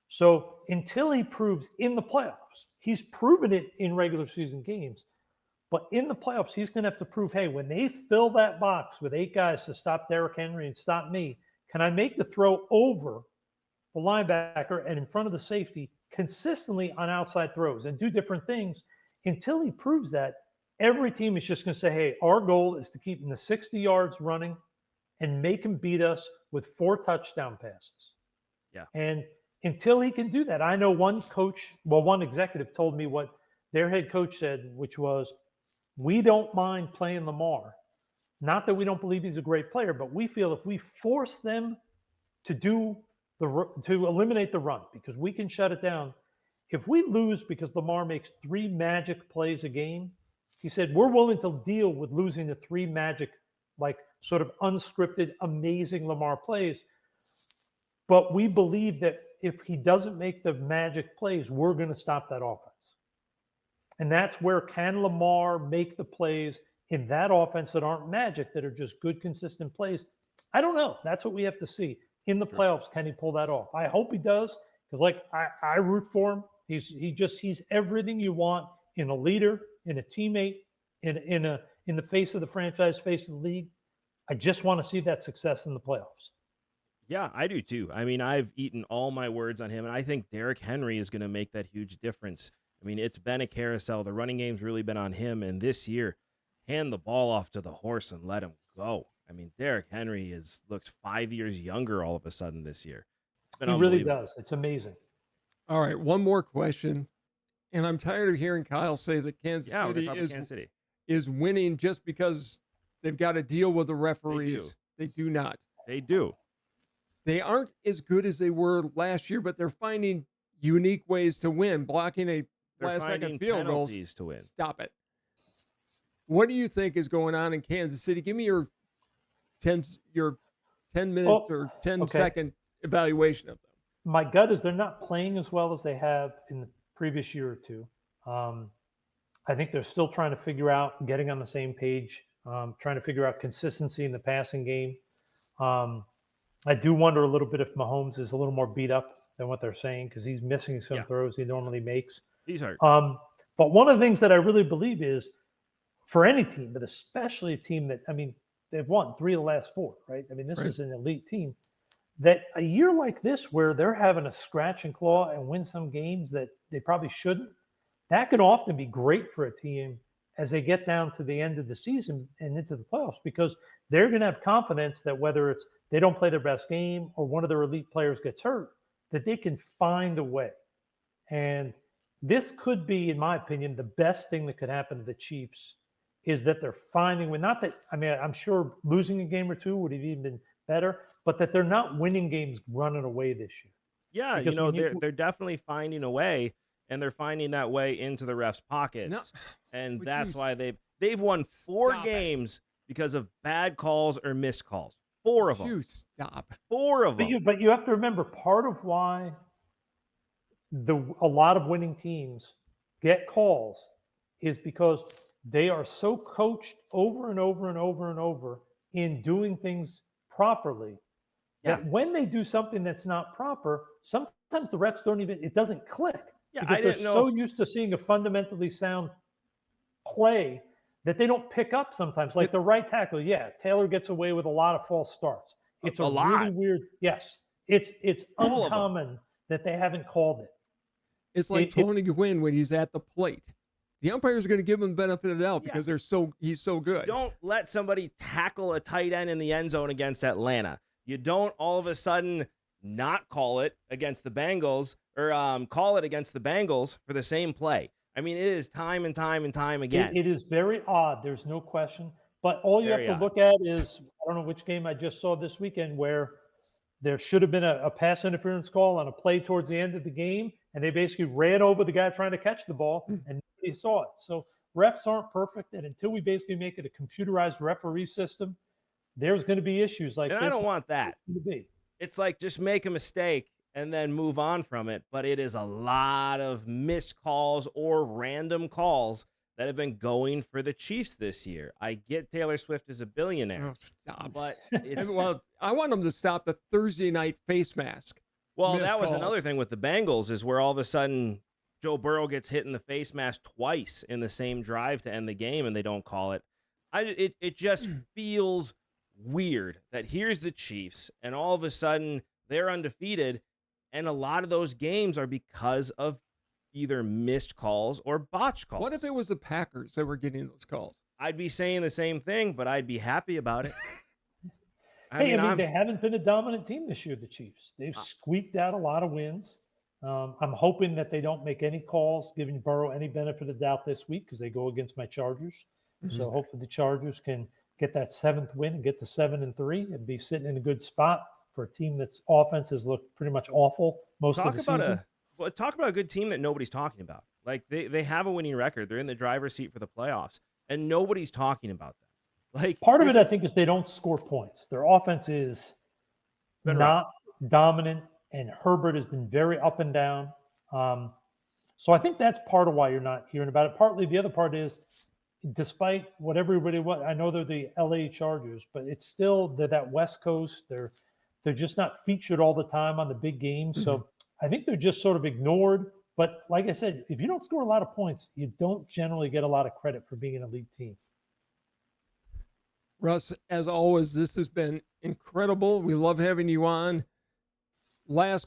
So until he proves in the playoffs, he's proven it in regular season games, but in the playoffs, he's going to have to prove, hey, when they fill that box with 8 guys to stop Derrick Henry and stop me, can I make the throw over the linebacker and in front of the safety consistently on outside throws and do different things? Until he proves that, every team is just going to say, hey, our goal is to keep him the 60 yards running and make him beat us with 4 touchdown passes. Yeah. And until he can do that, I know one executive told me what their head coach said, which was, we don't mind playing Lamar. Not that we don't believe he's a great player, but we feel if we force them to eliminate the run, because we can shut it down. If we lose because Lamar makes 3 magic plays a game, he said, we're willing to deal with losing the 3 magic, like sort of unscripted, amazing Lamar plays. But we believe that if he doesn't make the magic plays, we're going to stop that offense. And that's where, can Lamar make the plays in that offense that aren't magic, that are just good, consistent plays? I don't know. That's what we have to see. In the playoffs, can he pull that off? I hope he does, because like I root for him. He's everything you want in a leader, in a teammate, in the face of the franchise, face of the league. I just want to see that success in the playoffs. Yeah, I do too. I mean, I've eaten all my words on him, and I think Derrick Henry is going to make that huge difference. I mean, it's been a carousel. The running game's really been on him, and this year, hand the ball off to the horse and let him go. I mean, Derrick Henry looks 5 years younger all of a sudden this year. It's been unbelievable. He really does. It's amazing. All right, one more question, and I'm tired of hearing Kyle say that Kansas City is winning just because they've got to deal with the referees. They do not. They do. They aren't as good as they were last year, but they're finding unique ways to win, blocking a last-second field goal to win. Stop it. What do you think is going on in Kansas City? Give me your 10 minute or 10-second evaluation of them. My gut is they're not playing as well as they have in the previous year or two. I think they're still trying to figure out getting on the same page, trying to figure out consistency in the passing game. I do wonder a little bit if Mahomes is a little more beat up than what they're saying, because he's missing some throws he normally makes. He's hurt. But one of the things that I really believe is, for any team, but especially a team that, I mean, they've won 3 of the last 4, right? I mean, this is an elite team. That a year like this, where they're having to scratch and claw and win some games that they probably shouldn't, that can often be great for a team as they get down to the end of the season and into the playoffs, because they're going to have confidence that whether it's they don't play their best game or one of their elite players gets hurt, that they can find a way. And this could be, in my opinion, the best thing that could happen to the Chiefs, is that they're finding, not that, I mean, I'm sure losing a game or 2 would have even been better, but that they're not winning games running away this year. Yeah, because they're definitely finding a way, and they're finding that way into the refs' pockets. And that's why they've won 4 games because of bad calls or missed calls. 4 of them. Stop. 4 of them. But you have to remember, part of why a lot of winning teams get calls is because they are so coached over and over and over and over in doing things properly that when they do something that's not proper, sometimes the refs it doesn't click. Yeah, because they're so used to seeing a fundamentally sound play that they don't pick up sometimes. Like the right tackle, Taylor gets away with a lot of false starts. It's a really weird. Yes, it's uncommon that they haven't called it. It's like Tony Gwynn when he's at the plate. The umpires are going to give him the benefit of the doubt because he's so good. Don't let somebody tackle a tight end in the end zone against Atlanta. You don't all of a sudden not call it against the Bengals, or call it against the Bengals for the same play. I mean, it is time and time and time again. It is very odd. There's no question. But all you have to look at is, I don't know which game I just saw this weekend, where there should have been a pass interference call on a play towards the end of the game, and they basically ran over the guy trying to catch the ball, and nobody saw it. So refs aren't perfect, and until we basically make it a computerized referee system, there's going to be issues like And this. I don't want that. Be. It's like just make a mistake and then move on from it. But it is a lot of missed calls or random calls that have been going for the Chiefs this year. I get Taylor Swift is a billionaire. Oh, stop. But it's Well, I want them to stop the Thursday night face mask. well, missed that was calls. another thing with the Bengals is where all of a sudden Joe Burrow gets hit in the face mask twice in the same drive to end the game and they don't call it. It just feels weird that here's the Chiefs and all of a sudden they're undefeated, and a lot of those games are because of either missed calls or botch calls. What if it was the Packers that were getting those calls? I'd be saying the same thing, but I'd be happy about it. I mean, they haven't been a dominant team this year, the Chiefs. They've squeaked out a lot of wins. I'm hoping that they don't make any calls, giving Burrow any benefit of the doubt this week because they go against my Chargers. So hopefully the Chargers can get that 7th win and get to 7-3 and be sitting in a good spot for a team that's offense has looked pretty much awful most of the season. Talk about a good team that nobody's talking about. Like they have a winning record. They're in the driver's seat for the playoffs, and nobody's talking about them. Like part of it, I think, is they don't score points. Their offense is not dominant, and Herbert has been very up and down. So I think that's part of why you're not hearing about it. Partly, the other part is, despite what everybody I know they're the LA Chargers, but it's still they're that West Coast. They're just not featured all the time on the big games. So I think they're just sort of ignored. But like I said, if you don't score a lot of points, you don't generally get a lot of credit for being an elite team. Russ, as always, this has been incredible. We love having you on. Last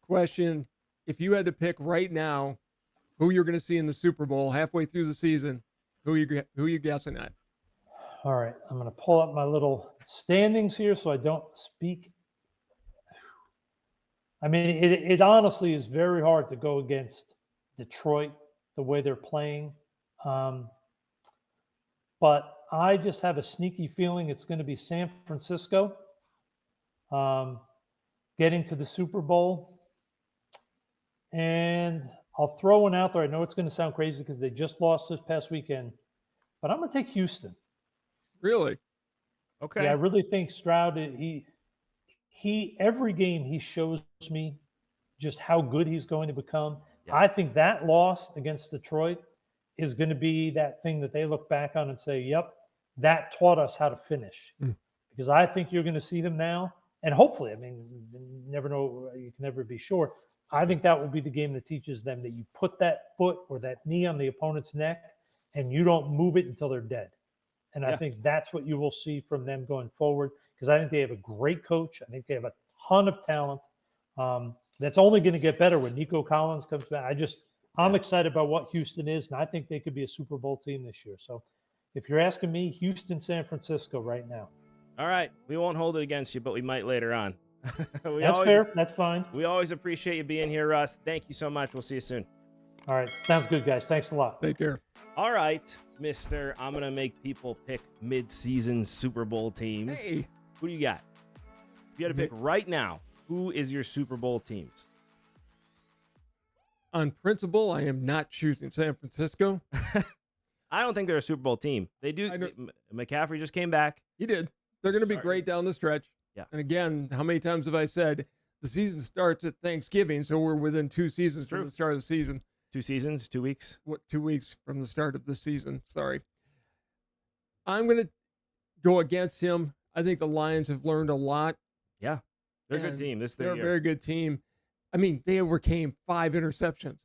question. If you had to pick right now who you're going to see in the Super Bowl halfway through the season, who are you guessing at? All right. I'm going to pull up my little standings here so I don't speak. I mean, it honestly is very hard to go against Detroit the way they're playing. But I just have a sneaky feeling it's going to be San Francisco getting to the Super Bowl. And I'll throw one out there. I know it's going to sound crazy because they just lost this past weekend, but I'm going to take Houston. Really? Okay. Yeah, I really think Stroud, he every game he shows me just how good he's going to become. Yeah. I think that loss against Detroit is going to be that thing that they look back on and say, yep, that taught us how to finish. Because I think you're going to see them now. And hopefully, I mean, you never know, you can never be sure. I think that will be the game that teaches them that you put that foot or that knee on the opponent's neck and you don't move it until they're dead. And I think that's what you will see from them going forward, because I think they have a great coach. I think they have a ton of talent. That's only going to get better when Nico Collins comes back. I'm excited about what Houston is, and I think they could be a Super Bowl team this year. So if you're asking me, Houston, San Francisco right now. All right. We won't hold it against you, but we might later on. That's fair. That's fine. We always appreciate you being here, Russ. Thank you so much. We'll see you soon. All right. Sounds good, guys. Thanks a lot. Take care. All right, mister. I'm going to make people pick mid-season Super Bowl teams. Hey. Who do you got? If you had to pick right now, who is your Super Bowl teams? On principle, I am not choosing San Francisco. I don't think they're a Super Bowl team. They do. McCaffrey just came back. He did. They're going to be great down the stretch. Yeah. And again, how many times have I said the season starts at Thanksgiving, so we're within 2 seasons from the start of the season. 2 seasons, 2 weeks? What, 2 weeks from the start of the season? Sorry. I'm going to go against him. I think the Lions have learned a lot. Yeah. They're a good team. They're a very good team. I mean, they overcame 5 interceptions.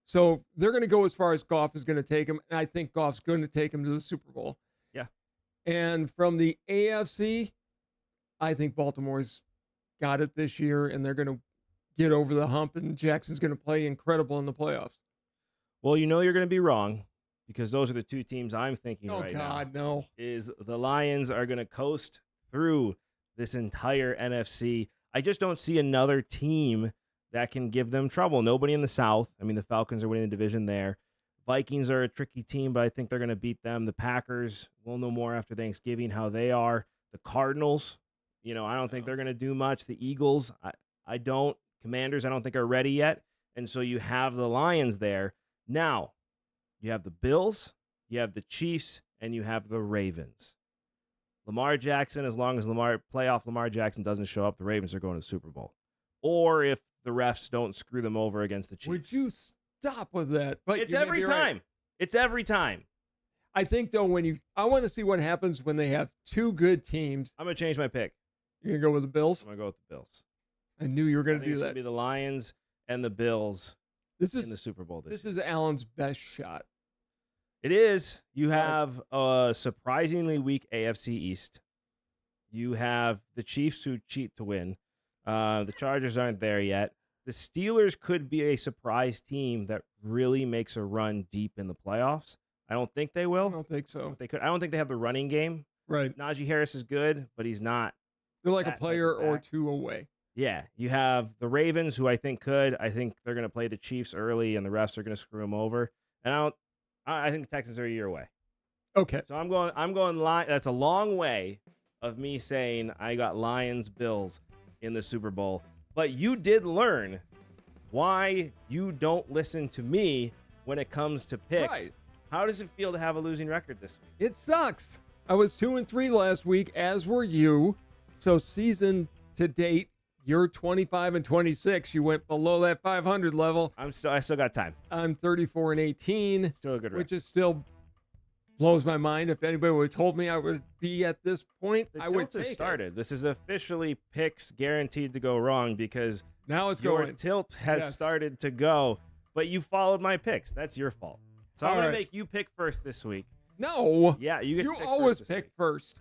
So they're going to go as far as Goff is going to take them, and I think Goff's going to take them to the Super Bowl. Yeah. And from the AFC, I think Baltimore's got it this year, and they're going to get over the hump, and Jackson's going to play incredible in the playoffs. Well, you know you're going to be wrong, because those are the 2 teams I'm thinking right now. Oh, God, no. Is the Lions are going to coast through this entire NFC. I just don't see another team that can give them trouble. Nobody in the South. I mean, the Falcons are winning the division there. Vikings are a tricky team, but I think they're going to beat them. The Packers, we'll know more after Thanksgiving how they are. The Cardinals, I don't think No. they're going to do much. The Eagles, I don't. Commanders, I don't think are ready yet. And so you have the Lions there. Now, you have the Bills, you have the Chiefs, and you have the Ravens. Lamar Jackson, as long as playoff Lamar Jackson doesn't show up, the Ravens are going to the Super Bowl. Or if the refs don't screw them over against the Chiefs. Would you stop with that? But It's you may every be right. time. It's every time. I think, though, I want to see what happens when they have two good teams. I'm going to change my pick. You're going to go with the Bills? I'm going to go with the Bills. I knew you were going to do It's going that. to be the Lions and the Bills This in the is Super Bowl this this year. is Allen's best shot. It is. You have a surprisingly weak AFC East. You have the Chiefs who cheat to win. The Chargers aren't there yet. The Steelers could be a surprise team that really makes a run deep in the playoffs. I don't think they I will. don't think so. But they could. I don't think they have the running game. Right. Najee Harris is good, but he's not. They're like a that type player of or back. two away. Yeah, you have the Ravens, who I think could. I think they're going to play the Chiefs early, and the refs are going to screw them over. And I think the Texans are a year away. Okay. So I'm going Lions. That's a long way of me saying I got Lions Bills in the Super Bowl. But you did learn why you don't listen to me when it comes to picks. Right. How does it feel to have a losing record this week? It sucks. I was 2-3 last week, as were you. So season to date, you're 25-26. You went below that 500 level. I still got time. I'm 34-18, Still a good record. which is still blows my mind. If anybody would have told me I would be at this point, The I would tilt has take it. started. This is officially picks guaranteed to go wrong because Now it's your going. tilt has Yes. started to go, but you followed my picks. That's your fault. So I'm All going right. to make you pick first this week. No, Yeah, you get you to pick always first this pick week. first.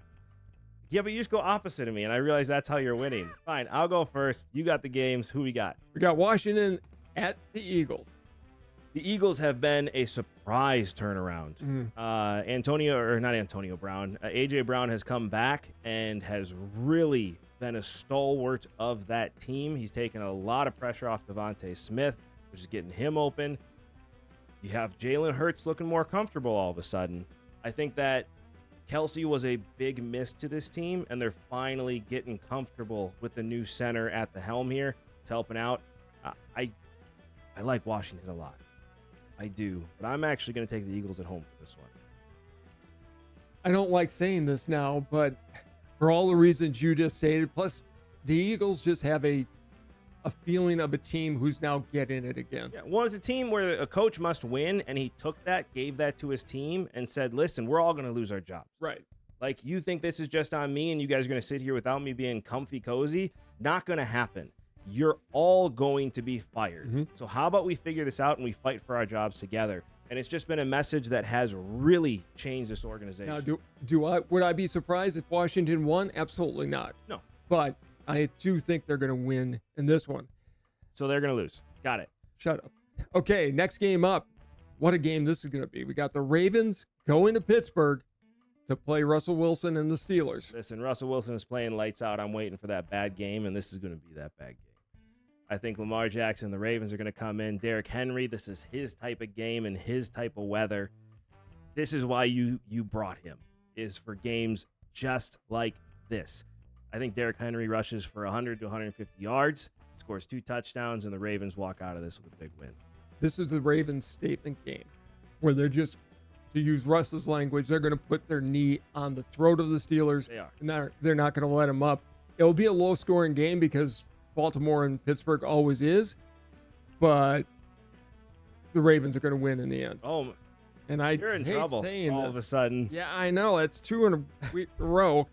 Yeah, but you just go opposite of me, and I realize that's how you're winning. Fine, I'll go first. You got the games. Who we got? We got Washington at the Eagles. The Eagles have been a surprise turnaround. Mm. AJ Brown has come back and has really been a stalwart of that team. He's taken a lot of pressure off Devontae Smith, which is getting him open. You have Jalen Hurts looking more comfortable all of a sudden. I think that Kelsey was a big miss to this team, and they're finally getting comfortable with the new center at the helm here. It's helping out. I like Washington a lot. I do, but I'm actually going to take the Eagles at home for this one. I don't like saying this now, but for all the reasons you just stated, plus the Eagles just have a feeling of a team who's now getting it again. Yeah, well, it's a team where a coach must win, and he took that, gave that to his team, and said, listen, we're all going to lose our jobs. Right. Like, you think this is just on me, and you guys are going to sit here without me being comfy cozy? Not going to happen. You're all going to be fired. Mm-hmm. So how about we figure this out and we fight for our jobs together? And it's just been a message that has really changed this organization. Now, would I be surprised if Washington won? Absolutely not. No. But I do think they're going to win in this one. So they're going to lose. Got it. Shut up. Okay, next game up. What a game this is going to be. We got the Ravens going to Pittsburgh to play Russell Wilson and the Steelers. Listen, Russell Wilson is playing lights out. I'm waiting for that bad game, and this is going to be that bad game. I think Lamar Jackson and the Ravens are going to come in. Derrick Henry, this is his type of game and his type of weather. This is why you brought him, is for games just like this. I think Derrick Henry rushes for 100 to 150 yards, scores 2 touchdowns, and the Ravens walk out of this with a big win. This is the Ravens statement game where they're just, to use Russ's language, they're going to put their knee on the throat of the Steelers. They are. And they're not going to let them up. It'll be a low-scoring game because Baltimore and Pittsburgh always is, but the Ravens are going to win in the end. Oh, And I you're in hate trouble saying all this. of a sudden. Yeah, I know. That's 2 in a row.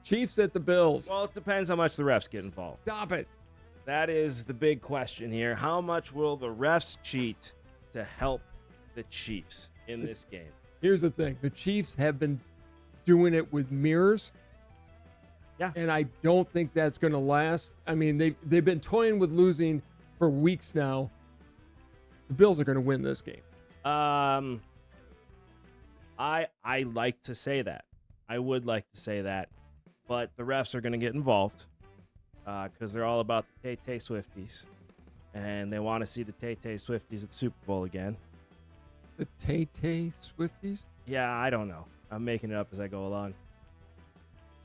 Chiefs at the Bills. Well, it depends how much the refs get involved. Stop it. That is the big question here. How much will the refs cheat to help the Chiefs in this game? Here's the thing. The Chiefs have been doing it with mirrors. Yeah. And I don't think that's going to last. I mean, they've been toying with losing for weeks now. The Bills are going to win this game. I like to say that. I would like to say that. But the refs are going to get involved because they're all about the Tay-Tay Swifties. And they want to see the Tay-Tay Swifties at the Super Bowl again. The Tay-Tay Swifties? Yeah, I don't know. I'm making it up as I go along.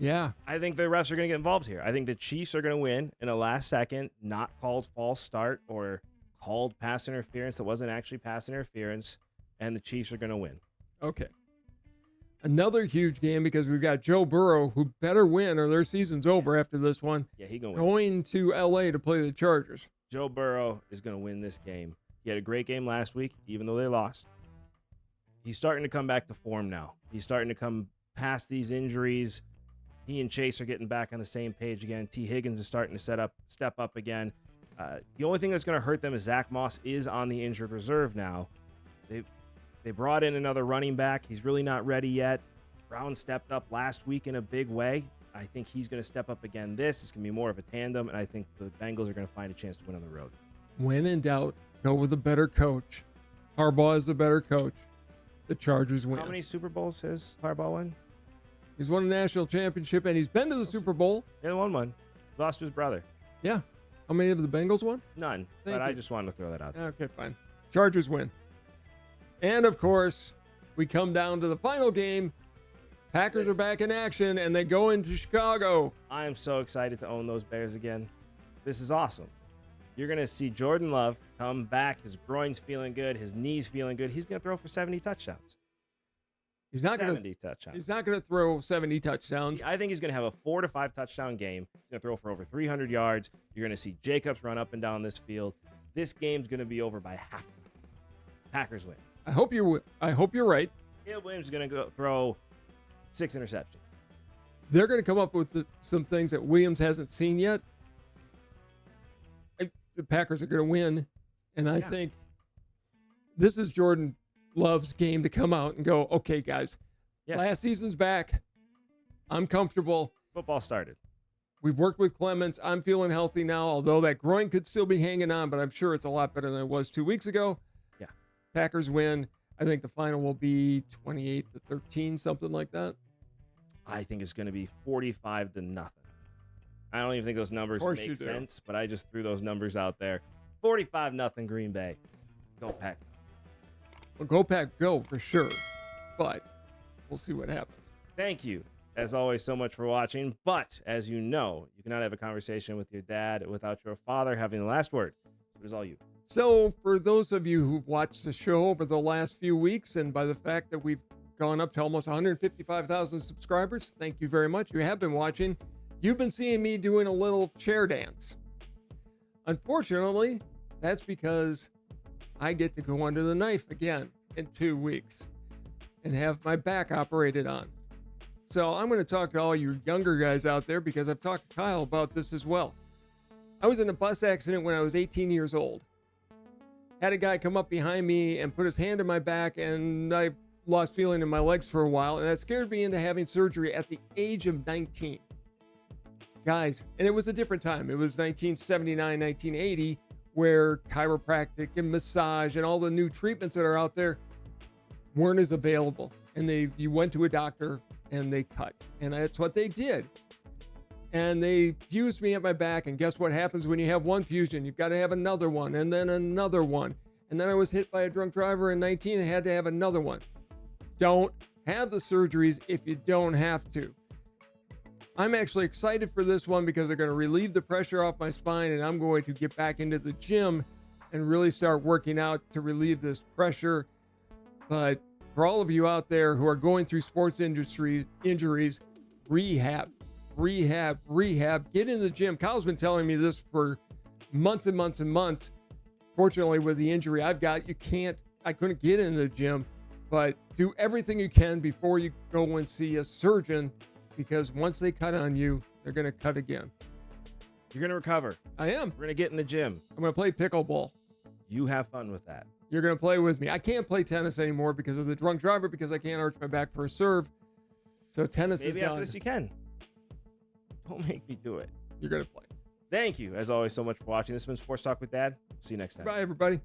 Yeah. I think the refs are going to get involved here. I think the Chiefs are going to win in a last second, not called false start or called pass interference that wasn't actually pass interference, and the Chiefs are going to win. Okay. Another huge game because we've got Joe Burrow, who better win or their season's over after this one. Yeah, he's going to win. Going to L.A. to play the Chargers. Joe Burrow is going to win this game. He had a great game last week, even though they lost. He's starting to come back to form now. He's starting to come past these injuries. He and Chase are getting back on the same page again. T. Higgins is starting to step up again. The only thing that's going to hurt them is Zach Moss is on the injured reserve now. They brought in another running back. He's really not ready yet. Brown stepped up last week in a big way. I think he's going to step up again. This is going to be more of a tandem, and I think the Bengals are going to find a chance to win on the road. When in doubt, go with a better coach. Harbaugh is the better coach. The Chargers win. How many Super Bowls has Harbaugh won? He's won a national championship, and he's been to the Super Bowl. He won one. Lost to his brother. Yeah. How many of the Bengals won? None. Thank I you. just wanted to throw that out there. Okay, fine. Chargers win. And, of course, we come down to the final game. Packers are back in action, and they go into Chicago. I am so excited to own those Bears again. This is awesome. You're going to see Jordan Love come back. His groin's feeling good. His knee's feeling good. He's going to throw for 70 touchdowns. He's not going 70 touchdowns. He's not going to throw 70 touchdowns. I think he's going to have a 4 to 5 touchdown game. He's going to throw for over 300 yards. You're going to see Jacobs run up and down this field. This game's going to be over by half. Packers win. I hope you're right. Caleb Williams is going to go throw 6 interceptions. They're going to come up with some things that Williams hasn't seen yet. The Packers are going to win, and I think this is Jordan Love's game to come out and go, okay, guys, last season's back. I'm comfortable. Football started. We've worked with Clements. I'm feeling healthy now, although that groin could still be hanging on, but I'm sure it's a lot better than it was 2 weeks ago. Yeah. Packers win. I think the final will be 28-13, something like that. I think it's going to be 45-0. I don't even think those numbers make sense, but I just threw those numbers out there. 45-0 Green Bay. Go Pack. Well, go Pack, go for sure. But we'll see what happens. Thank you, as always, so much for watching. But as you know, you cannot have a conversation with your dad without your father having the last word. So it is all you. So for those of you who've watched the show over the last few weeks, and by the fact that we've gone up to almost 155,000 subscribers, thank you very much. You have been watching. You've been seeing me doing a little chair dance. Unfortunately, that's because I get to go under the knife again in 2 weeks and have my back operated on. So I'm going to talk to all you younger guys out there because I've talked to Kyle about this as well. I was in a bus accident when I was 18 years old. Had a guy come up behind me and put his hand in my back, and I lost feeling in my legs for a while, and that scared me into having surgery at the age of 19. Guys, and it was a different time. It was 1979, 1980, where chiropractic and massage and all the new treatments that are out there weren't as available. And you went to a doctor and they cut. And that's what they did. And they fused me at my back. And guess what happens when you have one fusion? You've got to have another one and then another one. And then I was hit by a drunk driver in 19 and had to have another one. Don't have the surgeries if you don't have to. I'm actually excited for this one because they're going to relieve the pressure off my spine, and I'm going to get back into the gym and really start working out to relieve this pressure. But for all of you out there who are going through sports industry injuries, rehab. Get in the gym. Kyle's been telling me this for months and months and months. Fortunately, with the injury I've got, I couldn't get in the gym, but do everything you can before you go and see a surgeon, because once they cut on you, they're going to cut again. You're going to recover. I am. We're going to get in the gym. I'm going to play pickleball. You have fun with that. You're going to play with me. I can't play tennis anymore because of the drunk driver, because I can't arch my back for a serve. So tennis is done. Maybe after this you can. Don't make me do it. You're going to play. Thank you, as always, so much for watching. This has been Sports Talk with Dad. See you next time. Bye, everybody.